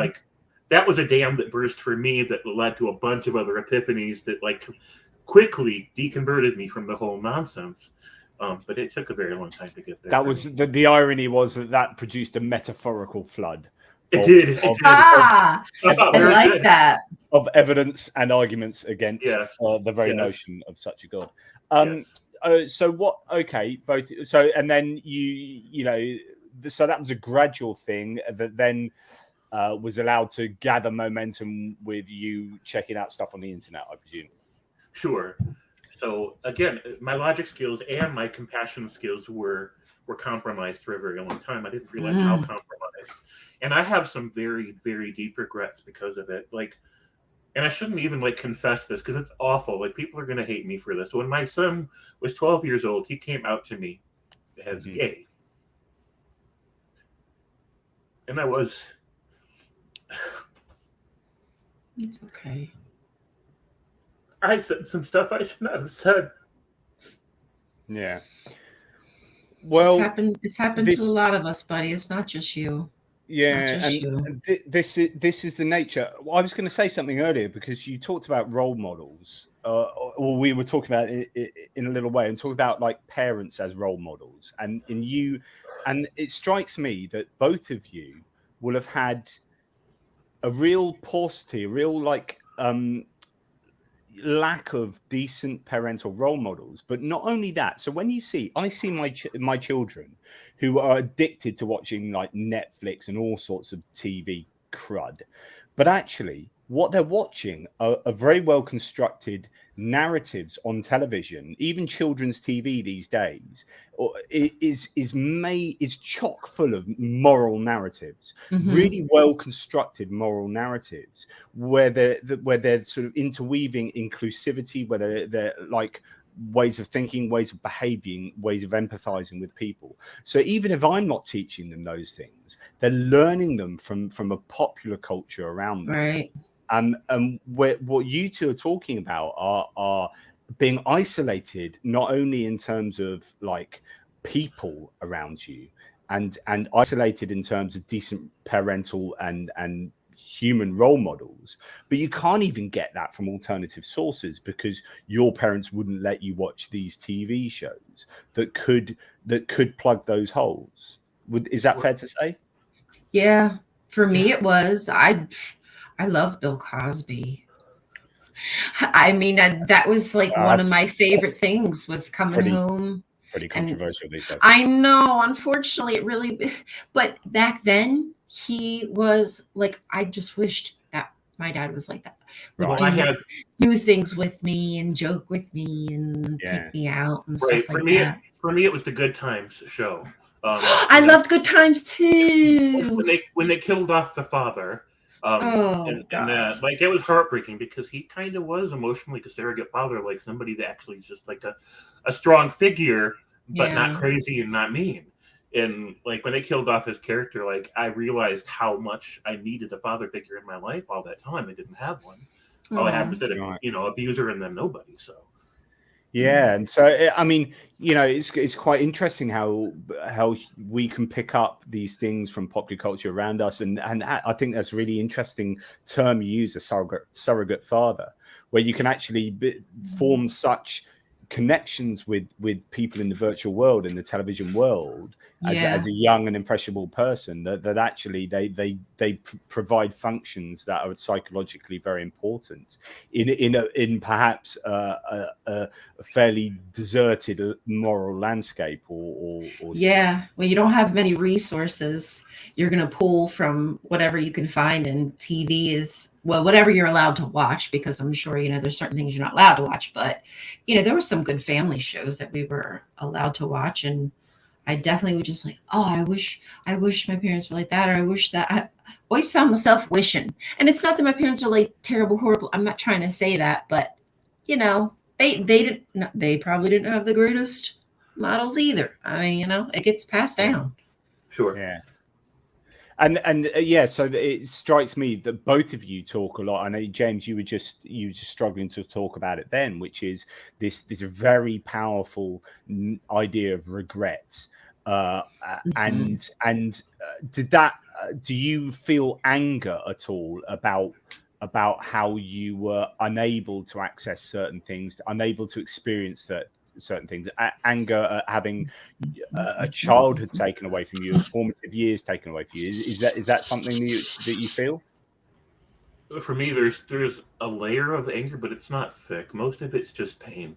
that was a dam that burst for me that led to a bunch of other epiphanies that quickly deconverted me from the whole nonsense. But it took a very long time to get there. That was the irony was that produced a metaphorical flood. It did. I like that. Of evidence and arguments against the very notion of such a God. So what? Okay, both. So and then so that was a gradual thing that then was allowed to gather momentum with you checking out stuff on the internet, I presume. Sure. So again, my logic skills and my compassion skills were compromised for a very long time. I didn't realize how compromised, and I have some very, very deep regrets because of it. And I shouldn't even confess this because it's awful. People are going to hate me for this. When my son was 12 years old, he came out to me as gay. And I was... It's okay. I said some stuff I should not have said. Yeah. Well, it's happened to a lot of us, buddy. It's not just you. Yeah, and this is the nature. Well, I was going to say something earlier because you talked about role models, or we were talking about it in a little way, and talking about parents as role models, and it strikes me that both of you will have had a real paucity, a real lack of decent parental role models. But not only that, so when I see my children who are addicted to watching Netflix and all sorts of TV crud, but actually what they're watching are very well constructed narratives on television, even children's TV these days, is chock full of moral narratives, really well constructed moral narratives, where they're sort of interweaving inclusivity, where they're like ways of thinking, ways of behaving, ways of empathizing with people. So even if I'm not teaching them those things, they're learning them from a popular culture around them. Right. What you two are talking about are being isolated, not only in terms of like people around you, and isolated in terms of decent parental and human role models, but you can't even get that from alternative sources because your parents wouldn't let you watch these TV shows that could plug those holes. Is that fair to say? Yeah, for me it was. I love Bill Cosby. I mean, that was like one of my favorite things was coming home. Pretty controversial these days. I know, unfortunately, it really. But back then, he was like, I just wished that my dad was like that. Would do things with me and joke with me and take me out and stuff like that. For me, it was the Good Times show. I loved Good Times too. When they killed off the father. Like it was heartbreaking because he kind of was emotionally a surrogate father, like somebody that actually is just like a strong figure, but not crazy and not mean. And like when they killed off his character, like I realized how much I needed a father figure in my life all that time. I didn't have one. All I had was that abuser and then nobody. So. Yeah, and so I mean, it's quite interesting how we can pick up these things from popular culture around us, and I think that's a really interesting term you use, a surrogate father, where you can actually form such connections with people in the virtual world, in the television world, as a young and impressionable person, that actually they provide functions that are psychologically very important in perhaps a fairly deserted moral landscape or when you don't have many resources, you're going to pull from whatever you can find, and TV is whatever you're allowed to watch, because I'm sure there's certain things you're not allowed to watch, but there were some good family shows that we were allowed to watch, and I definitely would just like, I wish my parents were like that, or I wish that. I always found myself wishing, and it's not that my parents are like terrible, horrible. I'm not trying to say that, but they probably didn't have the greatest models either. I mean, it gets passed down. Sure. Yeah. And so it strikes me that both of you talk a lot. I know, James, you were just struggling to talk about it then, which is this very powerful idea of regret. And do you feel anger at all about how you were unable to access certain things, unable to experience certain things, anger at having a childhood taken away from you, formative years taken away from you? Is that something that you feel? For me, there's a layer of anger, but it's not thick. Most of it's just pain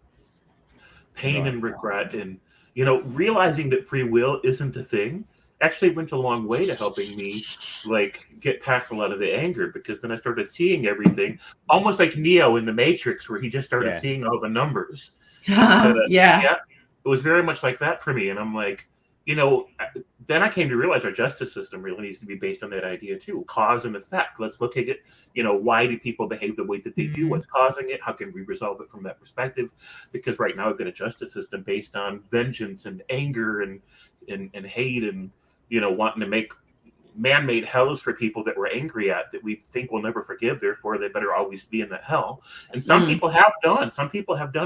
and regret, and realizing that free will isn't a thing actually went a long way to helping me like get past a lot of the anger, because then I started seeing everything almost like Neo in the Matrix, where he just started seeing all the numbers. It was very much like that for me, and I'm like, then I came to realize our justice system really needs to be based on that idea too, cause and effect. Let's look at it, why do people behave the way that they do? What's causing it? How can we resolve it from that perspective? Because right now we've got a justice system based on vengeance and anger and hate and wanting to make man-made hells for people that we're angry at, that we think will never forgive, therefore they better always be in that hell. And some people have done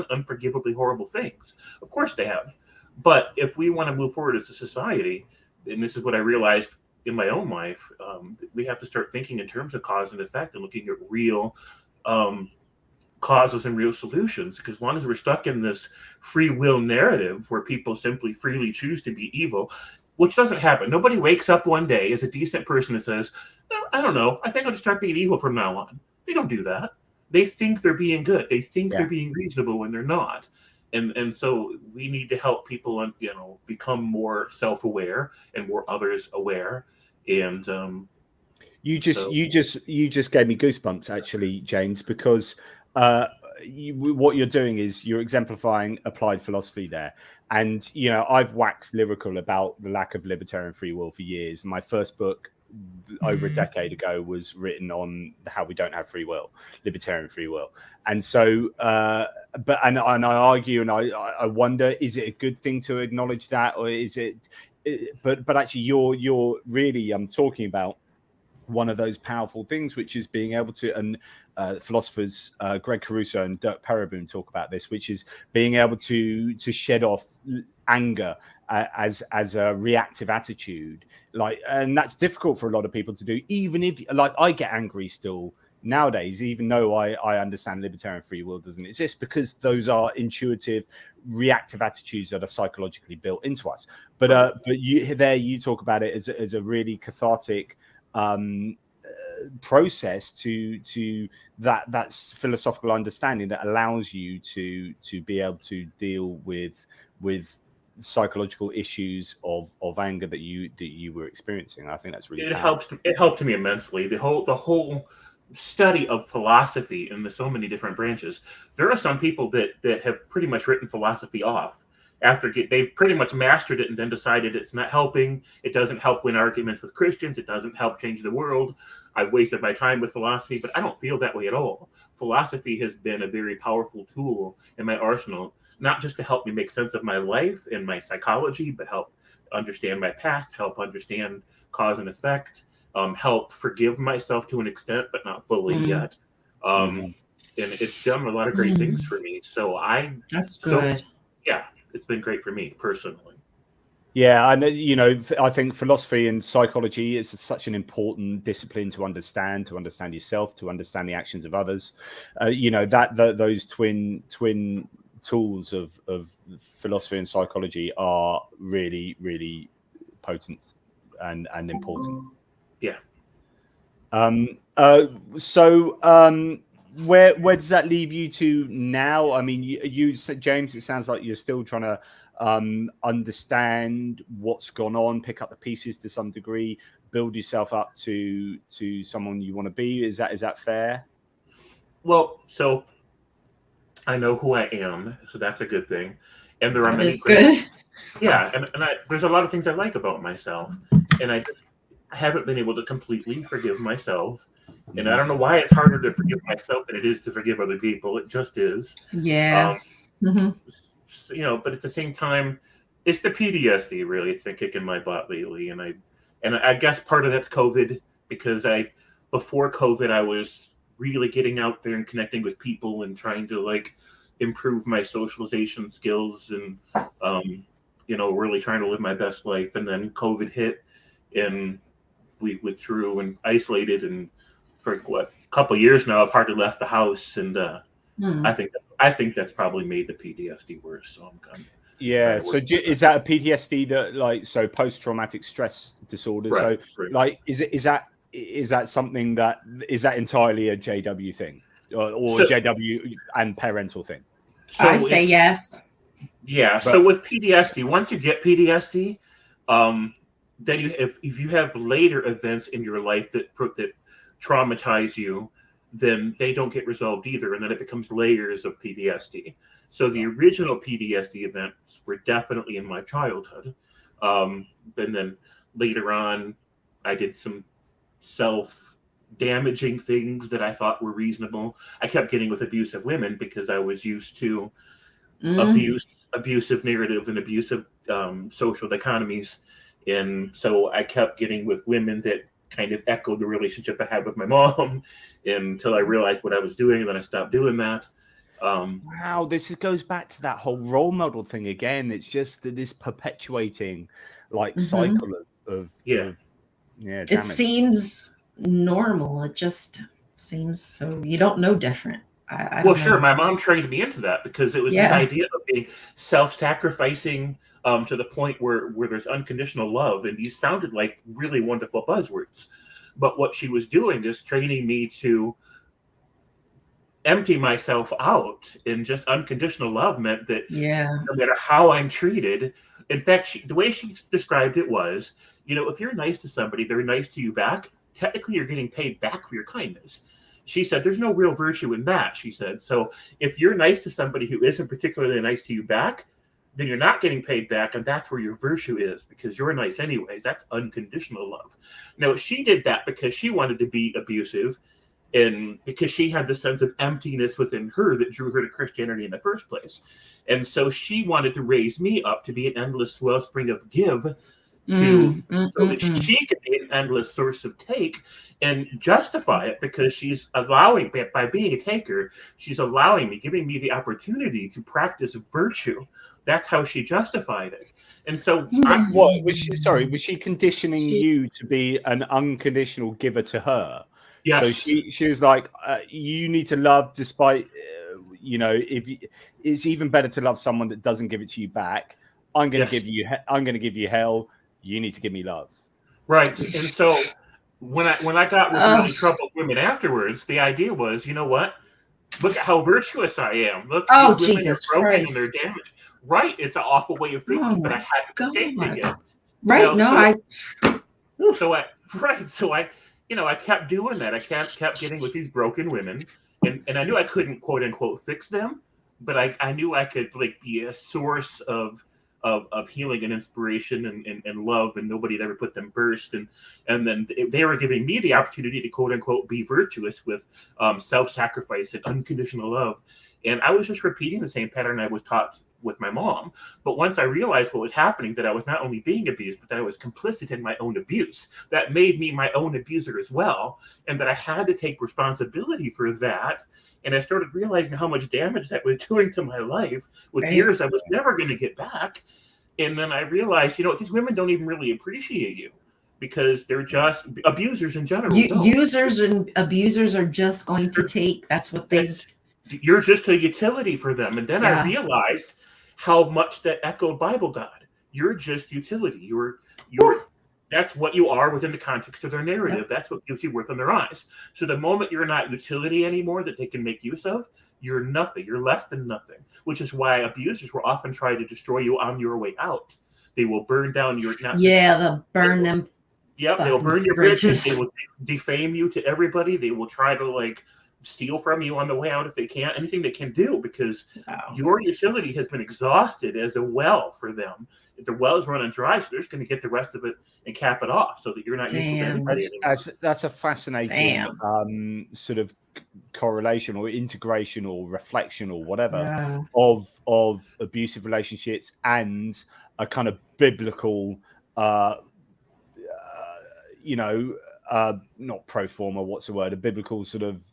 unforgivably horrible things. Of course they have. But if we want to move forward as a society, and this is what I realized in my own life, we have to start thinking in terms of cause and effect and looking at real causes and real solutions. Because as long as we're stuck in this free will narrative where people simply freely choose to be evil, which doesn't happen. Nobody wakes up one day as a decent person and says, I don't know, I think I'll just start being evil from now on. They don't do that. They think they're being good. They think they're being reasonable when they're not. And so we need to help people, become more self-aware and more others aware. And You just gave me goosebumps, actually, James, because what you're doing is you're exemplifying applied philosophy there. And, you know, I've waxed lyrical about the lack of libertarian free will for years. My first book over a decade ago was written on how we don't have free will, libertarian free will. And so, but I argue, and I wonder, is it a good thing to acknowledge that, or is it? But actually, you're really talking about one of those powerful things, which is being able to, and philosophers Greg Caruso and Dirk Pereboom talk about this, which is being able to shed off anger as a reactive attitude, like, and that's difficult for a lot of people to do, even if, like, I get angry still nowadays, even though I understand libertarian free will doesn't exist, because those are intuitive reactive attitudes that are psychologically built into us. But you talk about it as a really cathartic process to that's philosophical understanding that allows you to be able to deal with psychological issues of anger that you were experiencing. I think that's really powerful. It helped me immensely. The whole study of philosophy in so many different branches. There are some people that have pretty much written philosophy off after they've pretty much mastered it and then decided it's not helping. It doesn't help win arguments with Christians. It doesn't help change the world. I've wasted my time with philosophy, but I don't feel that way at all. Philosophy has been a very powerful tool in my arsenal, not just to help me make sense of my life and my psychology, but help understand my past, help understand cause and effect, help forgive myself to an extent, but not fully yet. And it's done a lot of great things for me. So that's good. Yeah, it's been great for me personally. Yeah, and you know, I think philosophy and psychology is such an important discipline to understand yourself, to understand the actions of others. You know, those twin tools of philosophy and psychology are really, really potent and important. Yeah. So where does that leave you to now? I mean, you said, James, it sounds like you're still trying to understand what's gone on, pick up the pieces to some degree, build yourself up to someone you want to be. Is that fair? Well, so I know who I am, so that's a good thing. And there are many good. Yeah, and there's a lot of things I like about myself, and I haven't been able to completely forgive myself. And I don't know why it's harder to forgive myself than it is to forgive other people. It just is. Yeah. So, you know, but at the same time, it's the PTSD really. It's been kicking my butt lately, and I guess part of that's COVID, because before COVID I was really getting out there and connecting with people and trying to like improve my socialization skills and you know, really trying to live my best life. And then COVID hit, and we withdrew and isolated, and for a couple of years now I've hardly left the house, and I think that's probably made the PTSD worse. So I'm yeah. So is that a PTSD that, like, so post-traumatic stress disorder? Right, so right. Like, is that something that is that entirely a JW thing, or JW and parental thing? So I say yes. Yeah. So with PTSD, once you get PTSD, then if you have later events in your life that traumatize you, then they don't get resolved either, and then it becomes layers of PTSD. So the original PTSD events were definitely in my childhood, and then later on, I did some self-damaging things that I thought were reasonable. I kept getting with abusive women because I was used to abusive narrative and abusive social dichotomies, and so I kept getting with women that kind of echoed the relationship I had with my mom until I realized what I was doing, and then I stopped doing that. Wow, this goes back to that whole role model thing again. It's just this perpetuating like cycle of damage. It seems normal. It just seems so you don't know different. I well, sure. My mom trained me into that because it was this idea of being self-sacrificing to the point where there's unconditional love. And these sounded like really wonderful buzzwords. But what she was doing is training me to empty myself out, and just unconditional love meant that no matter how I'm treated, in fact, the way she described it was, you know, if you're nice to somebody, they're nice to you back. technically you're getting paid back for your kindness. She said, there's no real virtue in that. She said, so if you're nice to somebody who isn't particularly nice to you back, then you're not getting paid back. And that's where your virtue is, because you're nice anyways. That's unconditional love. Now, she did that because she wanted to be abusive, and because she had the sense of emptiness within her that drew her to Christianity in the first place. And so she wanted to raise me up to be an endless wellspring of give, so that she could be an endless source of take and justify it, because she's allowing, by being a taker, she's allowing me, giving me the opportunity to practice virtue. That's how she justified it. And so what was she, was she conditioning you to be an unconditional giver to her? Yes. So she was like, you need to love despite, it's even better to love someone that doesn't give it to you back. I'm going to give you hell. You need to give me love. Right. And so when I got with really troubled women afterwards, the idea was, you know what? Look at how virtuous I am. Look, these women Jesus are broken Christ. and they're damaged. Right. It's an awful way of thinking, but I hadn't escaped it yet. Right. So I kept doing that. I kept getting with these broken women, and I knew I couldn't, quote unquote, fix them, but I knew I could be a source of healing and inspiration and love, and nobody had ever put them first. And then they were giving me the opportunity to, quote unquote, be virtuous with self-sacrifice and unconditional love. And I was just repeating the same pattern I was taught with my mom. But once I realized what was happening, that I was not only being abused, but that I was complicit in my own abuse, that made me my own abuser as well, and that I had to take responsibility for that. And I started realizing how much damage that was doing to my life with years I was never going to get back. And then I realized, these women don't even really appreciate you, because they're just abusers in general. Users and abusers are just going to take. That's what you're just a utility for them. And then I realized how much that echoed Bible God. You're just utility. You're that's what you are within the context of their narrative. Yep. That's what gives you worth in their eyes. So the moment you're not utility anymore that they can make use of, you're nothing. You're less than nothing, which is why abusers will often try to destroy you on your way out. They will burn down your... they'll burn them. Yep, they'll burn your bridges. They will defame you to everybody. They will try to steal from you on the way out if they can. Anything they can do, because your utility has been exhausted as a well for them. If the well is running dry, so they're just going to get the rest of it and cap it off, so that you're not useful to anybody anymore. That's a fascinating sort of correlation or integration or reflection or whatever of abusive relationships and a kind of biblical not pro forma, what's the word, a biblical sort of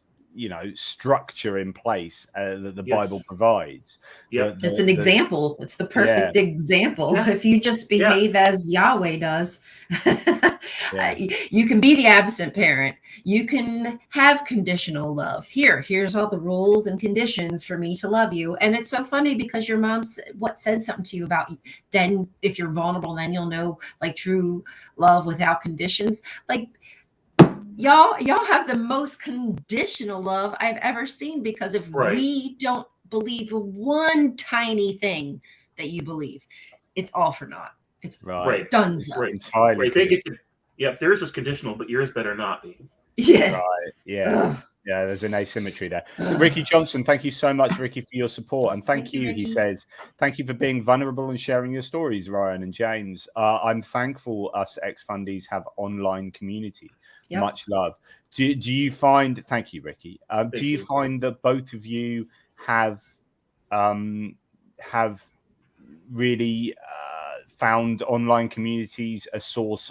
structure in place that the Bible provides. It's an example. It's the perfect example. If you just behave as Yahweh does, you can be the absent parent. You can have conditional love. Here's all the rules and conditions for me to love you. And it's so funny, because your mom said something to you about, then if you're vulnerable, then you'll know true love without conditions. Y'all have the most conditional love I've ever seen, because if we don't believe one tiny thing that you believe, it's all for naught. It's done. Entirely. Theirs is conditional, but yours better not be. Yeah. Right. Yeah. Yeah, there's an asymmetry there. Ricky Johnson, thank you so much, Ricky, for your support. And thank you, he says, thank you for being vulnerable and sharing your stories, Rion and James. I'm thankful us ex-fundies have online community. Yep. Much love. Do you find, thank you, Ricky, do you find that both of you have really found online communities a source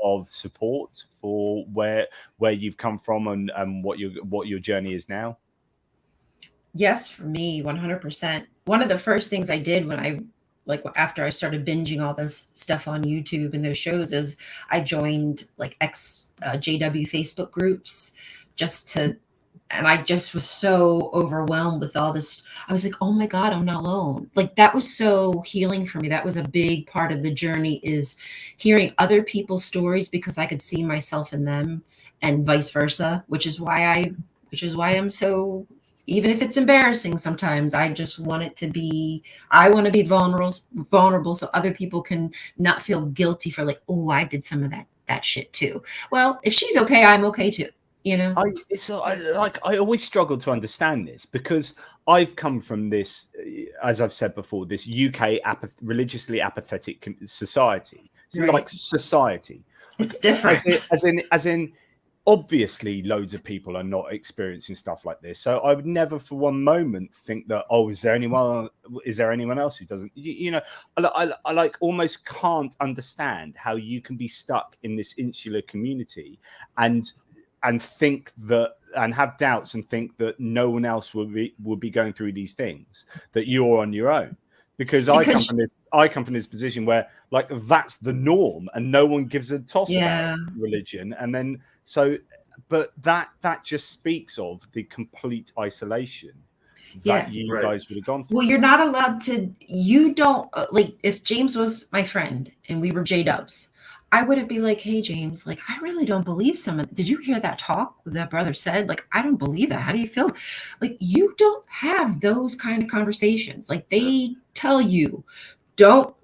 of support for where you've come from and what your journey is now? Yes, for me, 100%. One of the first things I did when after I started binging all this stuff on YouTube and those shows is I joined JW Facebook groups and I just was so overwhelmed with all this. I was like, oh my God, I'm not alone. That was so healing for me. That was a big part of the journey, is hearing other people's stories, because I could see myself in them and vice versa, which is why I'm so, even if it's embarrassing sometimes, I just want it to be, I want to be vulnerable so other people can not feel guilty for oh, I did some of that that shit too. Well, if she's okay, I'm okay too. You know, I always struggle to understand this, because I've come from this, as I've said before, this UK religiously apathetic society. It's like society. It's different. As in, obviously, loads of people are not experiencing stuff like this. So I would never, for one moment, think that, oh, is there anyone else who doesn't? You know, I like almost can't understand how you can be stuck in this insular community and think that, and have doubts and think that no one else would be going through these things, that you're on your own. Because I come from this position where, like, that's the norm and no one gives a toss about religion. And then but that just speaks of the complete isolation that you guys would have gone through. Well, you're not allowed to, you don't, like, if James was my friend and we were J-dubs, I wouldn't be like, hey, James, like, I really don't believe did you hear that talk that brother said? Like, I don't believe that. How do you feel? Like, you don't have those kind of conversations. Like, they tell you, don't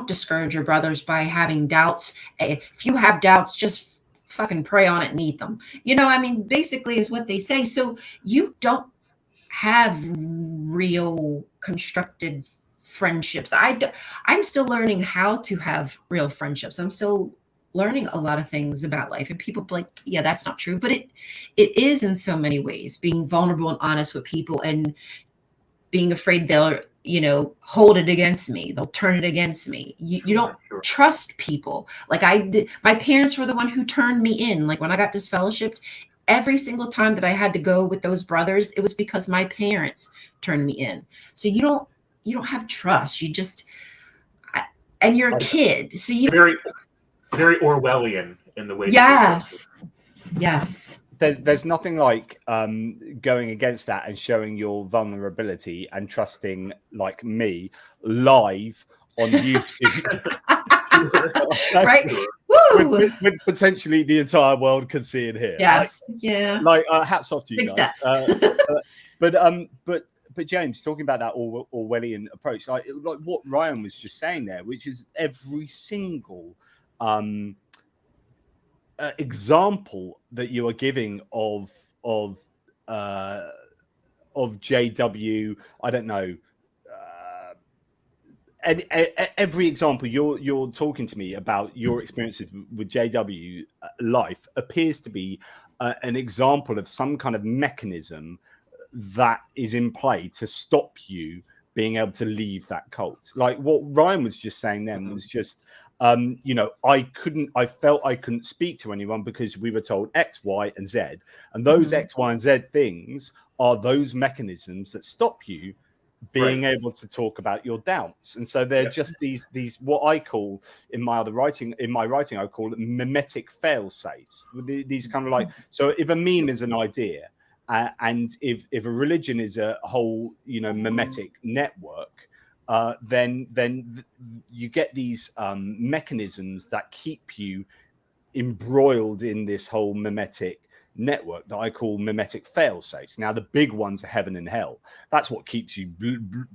discourage your brothers by having doubts. If you have doubts, just fucking pray on it and eat them. You know, I mean, basically is what they say. So you don't have real constructed friendships. I'm still learning how to have real friendships. I'm still learning a lot of things about life, and people be like, yeah, that's not true, but it is in so many ways. Being vulnerable and honest with people, and being afraid they'll, you know, hold it against me, they'll turn it against me. You don't trust people. Like I did. My parents were the one who turned me in. Like when I got disfellowshipped, every single time that I had to go with those brothers, it was because my parents turned me in. So you don't have trust. You just, and you're a kid. So you very Orwellian in the way. Yes. There's nothing like going against that and showing your vulnerability and trusting, like me, live on YouTube. Right? Woo! With potentially the entire world can see it here. Yes. Like hats off to you Big guys. But James, talking about that Orwellian approach, like what Rion was just saying there, which is every single example that you are giving of JW, I don't know, every example you're talking to me about your experiences with JW life appears to be an example of some kind of mechanism that is in play to stop you being able to leave that cult. Like what Rion was just saying then was just, you know, I felt I couldn't speak to anyone because we were told X, Y, and Z. And those X, Y, and Z things are those mechanisms that stop you being able to talk about your doubts. And so they're just these what I call in my writing, I call it mimetic fail safes. These kind of like, so if a meme is an idea, and if a religion is a whole, you know, mimetic network, then you get these mechanisms that keep you embroiled in this whole mimetic network that I call mimetic fail safes. Now, the big ones are heaven and hell. That's what keeps you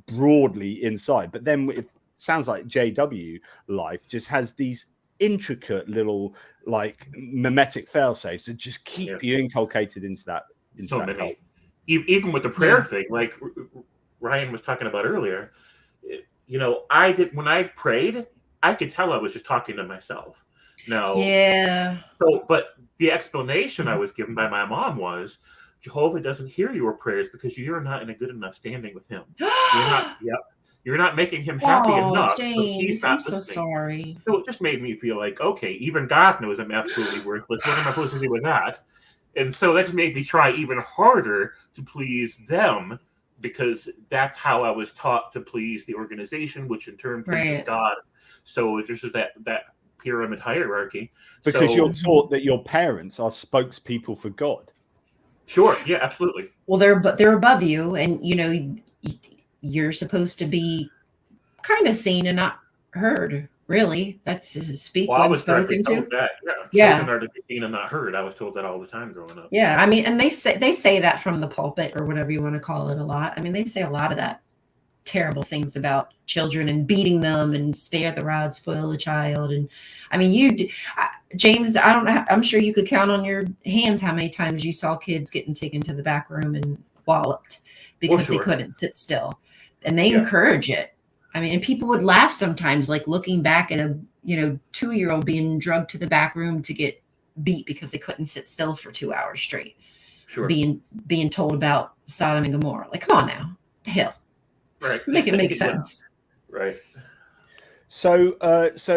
broadly inside. But then it sounds like JW life just has these intricate little like mimetic fail safes that just keep you inculcated into that. So many, even with the prayer thing, like Rion was talking about earlier, you know, when I prayed, I could tell I was just talking to myself. No. Yeah. So, but the explanation I was given by my mom was, Jehovah doesn't hear your prayers because you're not in a good enough standing with him. You're not making him happy enough. James, so I'm so sorry. So it just made me feel like, okay, even God knows I'm absolutely worthless. What am I supposed to do with that? And so that just made me try even harder to please them, because that's how I was taught to please the organization, which in turn pleases God. So there's just that pyramid hierarchy. Because you're taught that your parents are spokespeople for God. Sure. Yeah, absolutely. Well, they're above you, and you know you're supposed to be kind of seen and not heard. Really, that's speak when spoken to. Children are to be seen and not heard. I was told that all the time growing up. Yeah, I mean, and they say that from the pulpit or whatever you want to call it a lot. I mean, they say a lot of that terrible things about children and beating them and spare the rod, spoil the child. And I mean, James, I don't know. I'm sure you could count on your hands how many times you saw kids getting taken to the back room and walloped because they couldn't sit still, and they encourage it. I mean, and people would laugh sometimes, like looking back at a 2-year-old being drugged to the back room to get beat because they couldn't sit still for 2 hours straight. Sure. Being told about Sodom and Gomorrah. Like, come on now, the hell. Right. Make it make sense. Right. So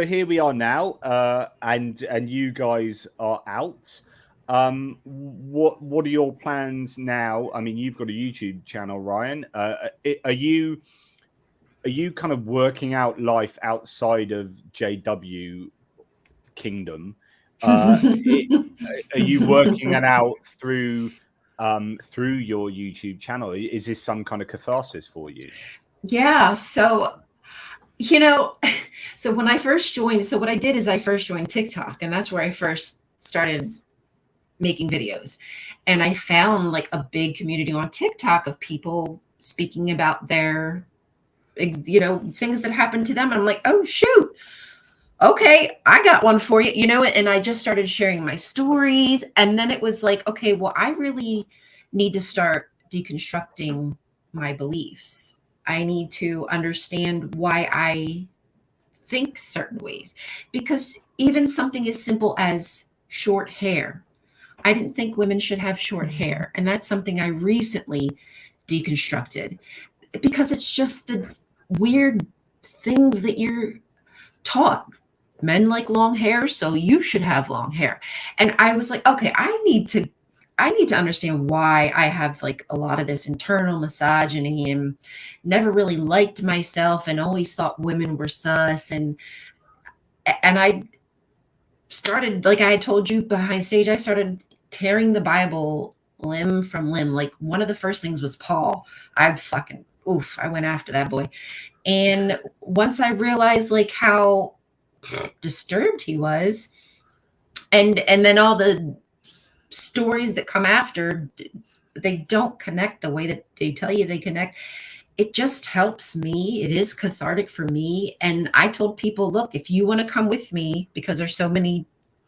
here we are now, and you guys are out. What are your plans now? I mean, you've got a YouTube channel, Rion. Are you kind of working out life outside of JW Kingdom? Are you working it out through your YouTube channel? Is this some kind of catharsis for you? Yeah. So, so when I first joined, so what I did is I first joined TikTok, and that's where I first started making videos. And I found like a big community on TikTok of people speaking about their, things that happened to them. And I'm like, oh, shoot. Okay, I got one for you, and I just started sharing my stories. And then it was like, okay, well, I really need to start deconstructing my beliefs. I need to understand why I think certain ways, because even something as simple as short hair, I didn't think women should have short hair. And that's something I recently deconstructed, because it's just the weird things that you're taught. Men like long hair, so you should have long hair. And I was like, okay, I need to understand why I have like a lot of this internal misogyny and never really liked myself and always thought women were sus. And I started, like I had told you behind stage, I started tearing the Bible limb from limb. Like one of the first things was Paul. I went after that boy. And once I realized like how disturbed he was, and then all the stories that come after, they don't connect the way that they tell you they connect. It just helps me. It is cathartic for me. And I told people, look, if you want to come with me, because there's so many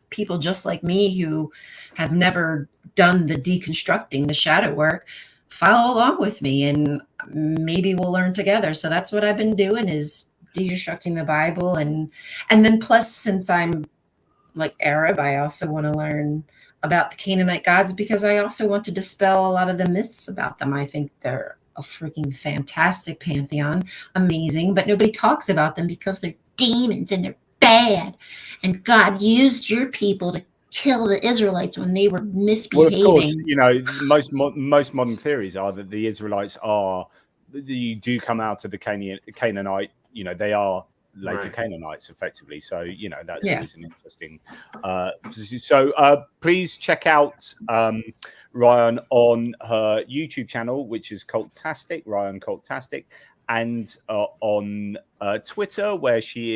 people just like me who have never done the deconstructing, the shadow work, follow along with me and maybe we'll learn together. So that's what I've been doing, is deconstructing the Bible. And then plus, since I'm like Arab, I also want to learn about the Canaanite gods, because I also want to dispel a lot of the myths about them. I think they're a freaking fantastic pantheon, amazing, but nobody talks about them because they're demons and they're bad. And God used your people to kill the Israelites when they were misbehaving. Well, of course, most modern theories are that the Israelites you do come out of the Canaanite, they are later Canaanites effectively. So, that's always an interesting position. So please check out Rion on her YouTube channel, which is Cultastic, Rion Cultastic, and on Twitter, where she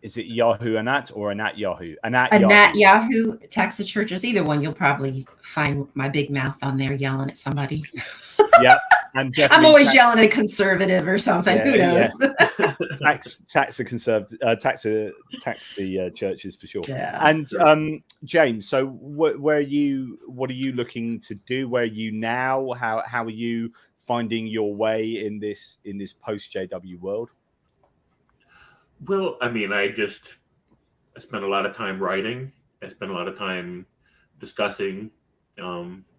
is it Yahoo Anat or Anat Yahoo? Anat Yahoo, Tax the Churches, either one. You'll probably find my big mouth on there yelling at somebody. Yeah. And I'm always yelling at a conservative or something. Who knows? Yeah. tax the conservative, tax the churches for sure. Yeah. And James, so what are you looking to do? Where are you now? How are you finding your way in this post JW world? Well, I mean, I spent a lot of time writing. I spent a lot of time discussing,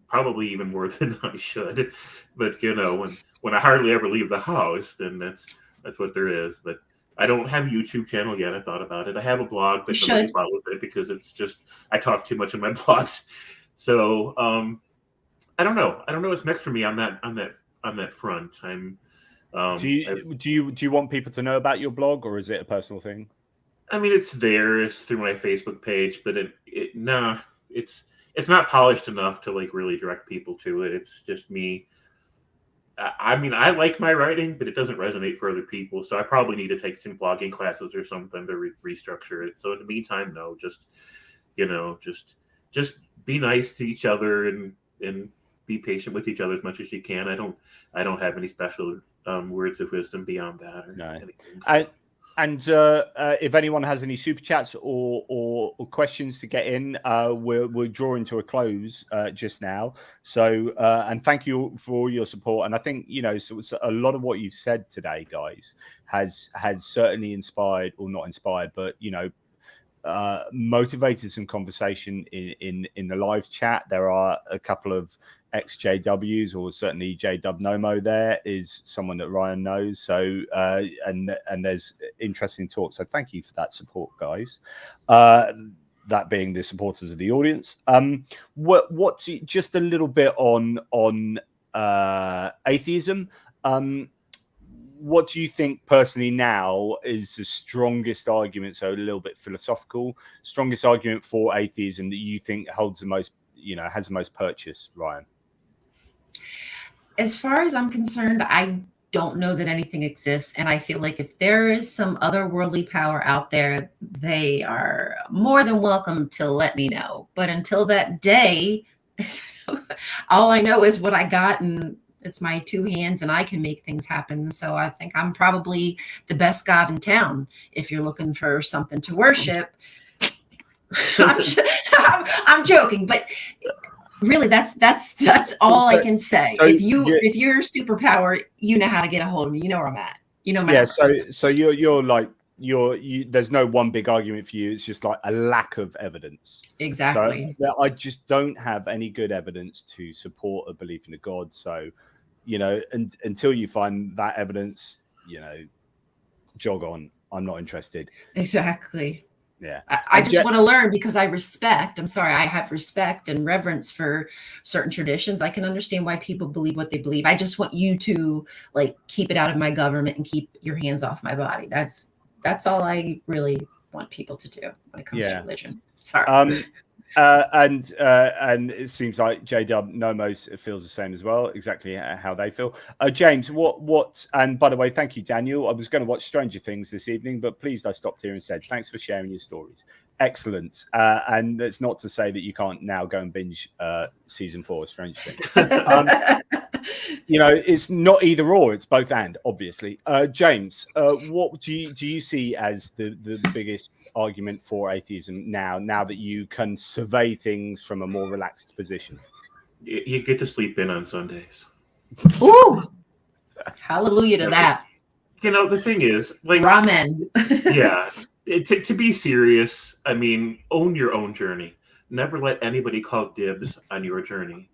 probably even more than I should. But when I hardly ever leave the house, then that's what there is. But I don't have a YouTube channel yet. I thought about it. I have a blog, but nobody follows it because it's just I talk too much in my blogs. So I don't know. I don't know what's next for me on that front. Do you want people to know about your blog, or is it a personal thing? I mean, it's there. It's through my Facebook page, but it's not polished enough to like really direct people to it. It's just me. I mean, I like my writing, but it doesn't resonate for other people. So I probably need to take some blogging classes or something to restructure it. So in the meantime, no, just be nice to each other and be patient with each other as much as you can. I don't have any special words of wisdom beyond that. Or anything, so. if anyone has any super chats or questions to get in, we're drawing to a close just now. So, and thank you for all your support. And I think, so a lot of what you've said today, guys, has certainly inspired, or not inspired, but, motivated some conversation in the live chat. There are a couple of ex-JWs, or certainly JW Nomo there is someone that Rion knows. So and there's interesting talk. So thank you for that support, guys. That being the supporters of the audience. What's just a little bit on atheism. What do you think personally now is the strongest argument? So a little bit philosophical, strongest argument for atheism that you think holds the most, has the most purchase, Rion? As far as I'm concerned, I don't know that anything exists. And I feel like if there is some otherworldly power out there, they are more than welcome to let me know. But until that day, all I know is what I got, and it's my two hands, and I can make things happen. So I think I'm probably the best God in town. If you're looking for something to worship, I'm joking, but really, that's all I can say. So if you're a superpower, you know how to get a hold of me. You know where I'm at. So you're like there's no one big argument for you. It's just like a lack of evidence. Exactly. So I just don't have any good evidence to support a belief in a God. So, until you find that evidence, jog on. I'm not interested. Exactly. Yeah. I just want to learn, because I have respect and reverence for certain traditions. I can understand why people believe what they believe. I just want you to keep it out of my government and keep your hands off my body. That's all I really want people to do when it comes to religion. Sorry. And it seems like JW Nomos feels the same as well, exactly how they feel. James, what? And by the way, thank you, Daniel. I was going to watch Stranger Things this evening, but pleased I stopped here and said thanks for sharing your stories. Excellent. And that's not to say that you can't now go and binge season 4 of Stranger Things. It's not either or; it's both and. Obviously, James, what do you see as the biggest argument for atheism now that you can survey things from a more relaxed position? You get to sleep in on Sundays. Ooh, hallelujah to that. The thing is, ramen. Yeah, to be serious, I mean, own your own journey. Never let anybody call dibs on your journey.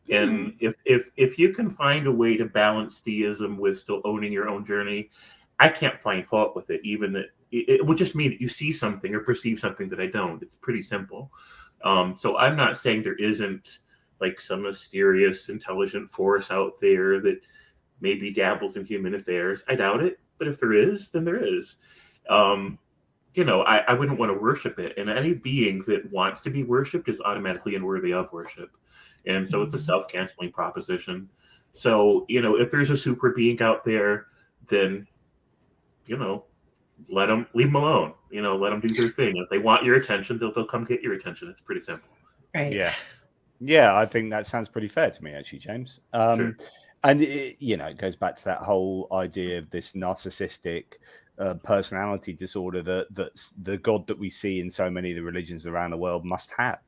And if you can find a way to balance theism with still owning your own journey, I can't find fault with it. Even that it would just mean that you see something or perceive something that I don't. It's pretty simple. So I'm not saying there isn't some mysterious intelligent force out there that maybe dabbles in human affairs. I doubt it, but if there is, then there is. I wouldn't want to worship it. And any being that wants to be worshipped is automatically unworthy of worship. And so it's a self-canceling proposition. So, if there's a super being out there, then, leave them alone. Let them do their thing. If they want your attention, they'll come get your attention. It's pretty simple. Right. Yeah. Yeah, I think that sounds pretty fair to me, actually, James. Sure. And, it goes back to that whole idea of this narcissistic personality disorder that's the God that we see in so many of the religions around the world must have.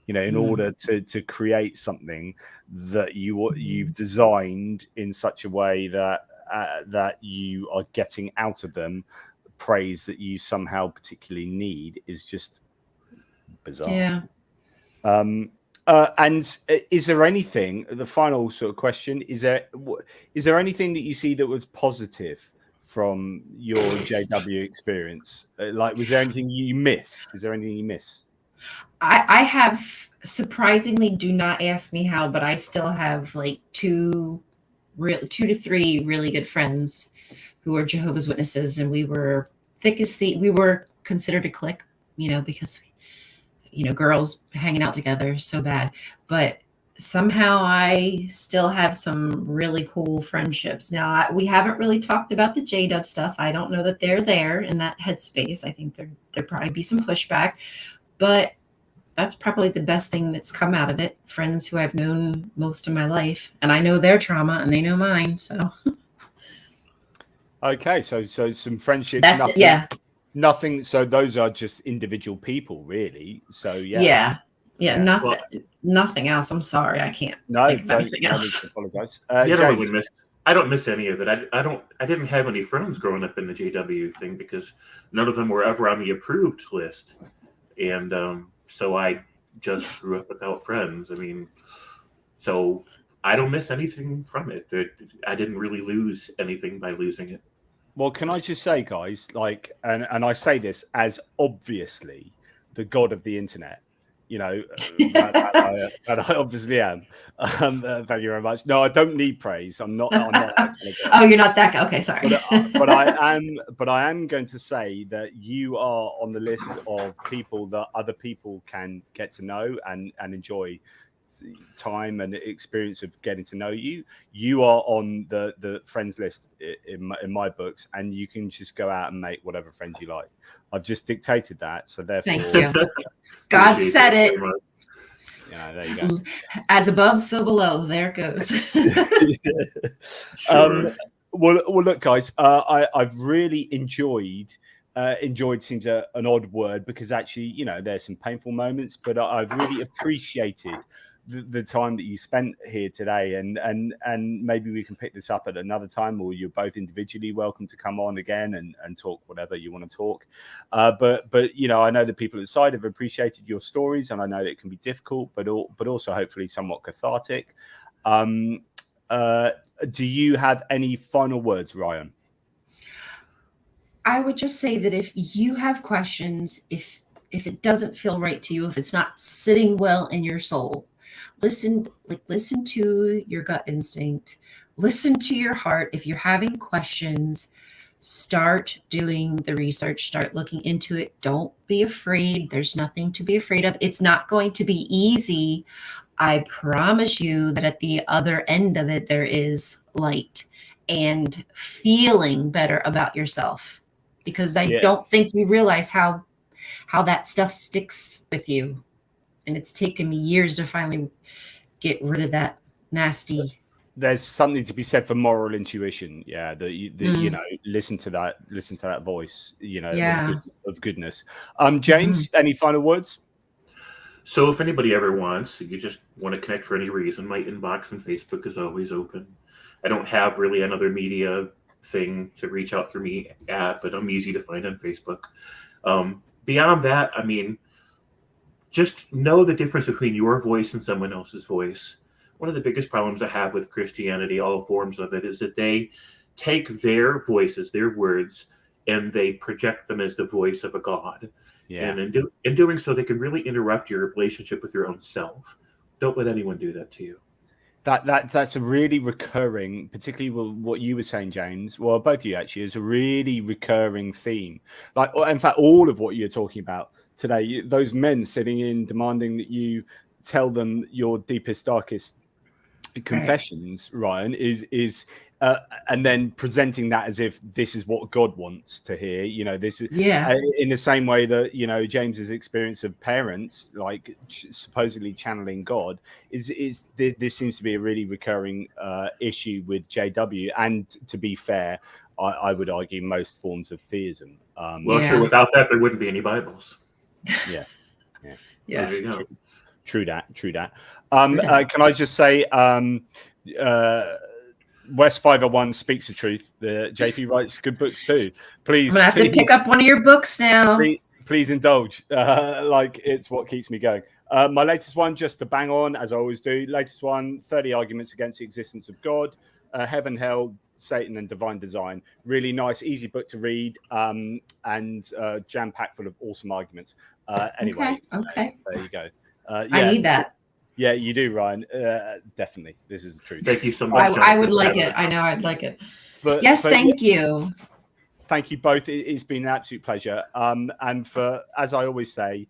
In order to create something that you've designed in such a way that you are getting out of them praise that you somehow particularly need is just bizarre. Yeah. And is there anything? The final sort of question is there anything that you see that was positive from your JW experience? Was there anything you miss? Is there anything you miss? I have, surprisingly, do not ask me how, but I still have 2 to 3 really good friends who are Jehovah's Witnesses, and we were we were considered a clique, because girls hanging out together so bad, but somehow I still have some really cool friendships. Now we haven't really talked about the JW stuff. I don't know that they're there in that headspace. I think there'd probably be some pushback, but that's probably the best thing that's come out of it. Friends who I've known most of my life, and I know their trauma and they know mine. So Okay, so some friendships. That's nothing, it. Yeah. Nothing. So those are just individual people, really. So yeah. Nothing else. I'm sorry, I can't No, think of anything no need else. to apologize. I don't James. really miss. I don't miss any of it. I didn't have any friends growing up in the JW thing because none of them were ever on the approved list, and so I just grew up without friends. I mean, so I don't miss anything from it. I didn't really lose anything by losing it. Well, can I just say, guys, like, and I say this as obviously the god of the internet, you know, that I obviously am. Thank you very much. No, I don't need praise. I'm not. That kind of guy. Oh, you're not that guy. Okay, sorry. But I am going to say that you are on the list of people that other people can get to know and enjoy time and experience of getting to know you. You are on the friends list in my books, and you can just go out and make whatever friends you like. I've just dictated that, so therefore, thank you. God said it. Yeah, there you go. As above, so below. There it goes. Sure. Well, look, guys, I've really enjoyed. Enjoyed seems an odd word because actually, you know, there's some painful moments, but I've really appreciated the time that you spent here today, and maybe we can pick this up at another time, or you're both individually welcome to come on again and talk whatever you want to talk. But you know, I know the people at the side have appreciated your stories, and I know that it can be difficult, but also hopefully somewhat cathartic. Do you have any final words, Rion? I would just say that if you have questions, if it doesn't feel right to you, if it's not sitting well in your soul, listen to your gut instinct, listen to your heart. If you're having questions, start doing the research, start looking into it. Don't be afraid. There's nothing to be afraid of. It's not going to be easy. I promise you that at the other end of it, there is light and feeling better about yourself, because I don't think you realize how that stuff sticks with you. And it's taken me years to finally get rid of that nasty. There's something to be said for moral intuition. Yeah, you know, listen to that voice, you know, of goodness. James, any final words? So if anybody ever wants, you just want to connect for any reason, my inbox and Facebook is always open. I don't have really another media thing to reach out through me at, but I'm easy to find on Facebook. Beyond that, I mean, just know the difference between your voice and someone else's voice. One of the biggest problems I have with Christianity, all forms of it, is that they take their voices, their words, and they project them as the voice of a God. Yeah. And in doing so, they can really interrupt your relationship with your own self. Don't let anyone do that to you. That's a really recurring, particularly what you were saying, James. Well, both of you actually, is a really recurring theme. Like, in fact, all of what you're talking about today, those men sitting in demanding that you tell them your deepest, darkest confessions, Rion, is and then presenting that as if this is what God wants to hear. You know, this is in the same way that, you know, James's experience of parents like supposedly channeling God is this seems to be a really recurring issue with JW, and to be fair, I would argue most forms of theism. Sure, without that there wouldn't be any Bibles. Yeah. There you go. True that. Can I just say, West 501 speaks the truth. The JP writes good books too. Please, I'm gonna have to pick up one of your books now. Please indulge. Like, it's what keeps me going. My latest one, just to bang on as I always do. Latest one: 30 arguments against the existence of God, heaven, hell, Satan, and divine design. Really nice, easy book to read, and jam packed full of awesome arguments. Anyway, okay. There you go. I need that. Yeah, you do, Rion. Definitely. This is the truth. Thank you so much. I would like it. I know I'd like it. Thank you. Thank you both. It's been an absolute pleasure. And for, as I always say,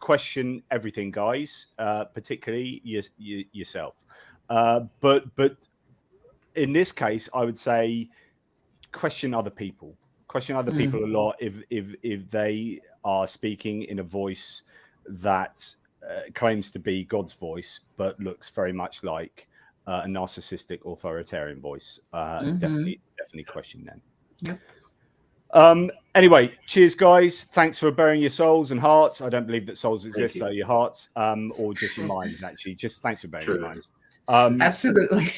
question everything, guys, particularly yourself. But in this case, I would say question other people. Question other people a lot if they are speaking in a voice that claims to be God's voice, but looks very much like a narcissistic authoritarian voice. Mm-hmm. Definitely question them. Yep. Anyway, cheers, guys. Thanks for bearing your souls and hearts. I don't believe that souls exist, so your hearts, or just your minds, actually. Just thanks for bearing your minds. Absolutely.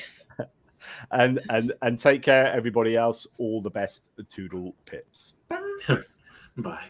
And take care, everybody else. All the best. Toodle pips. Bye. Bye.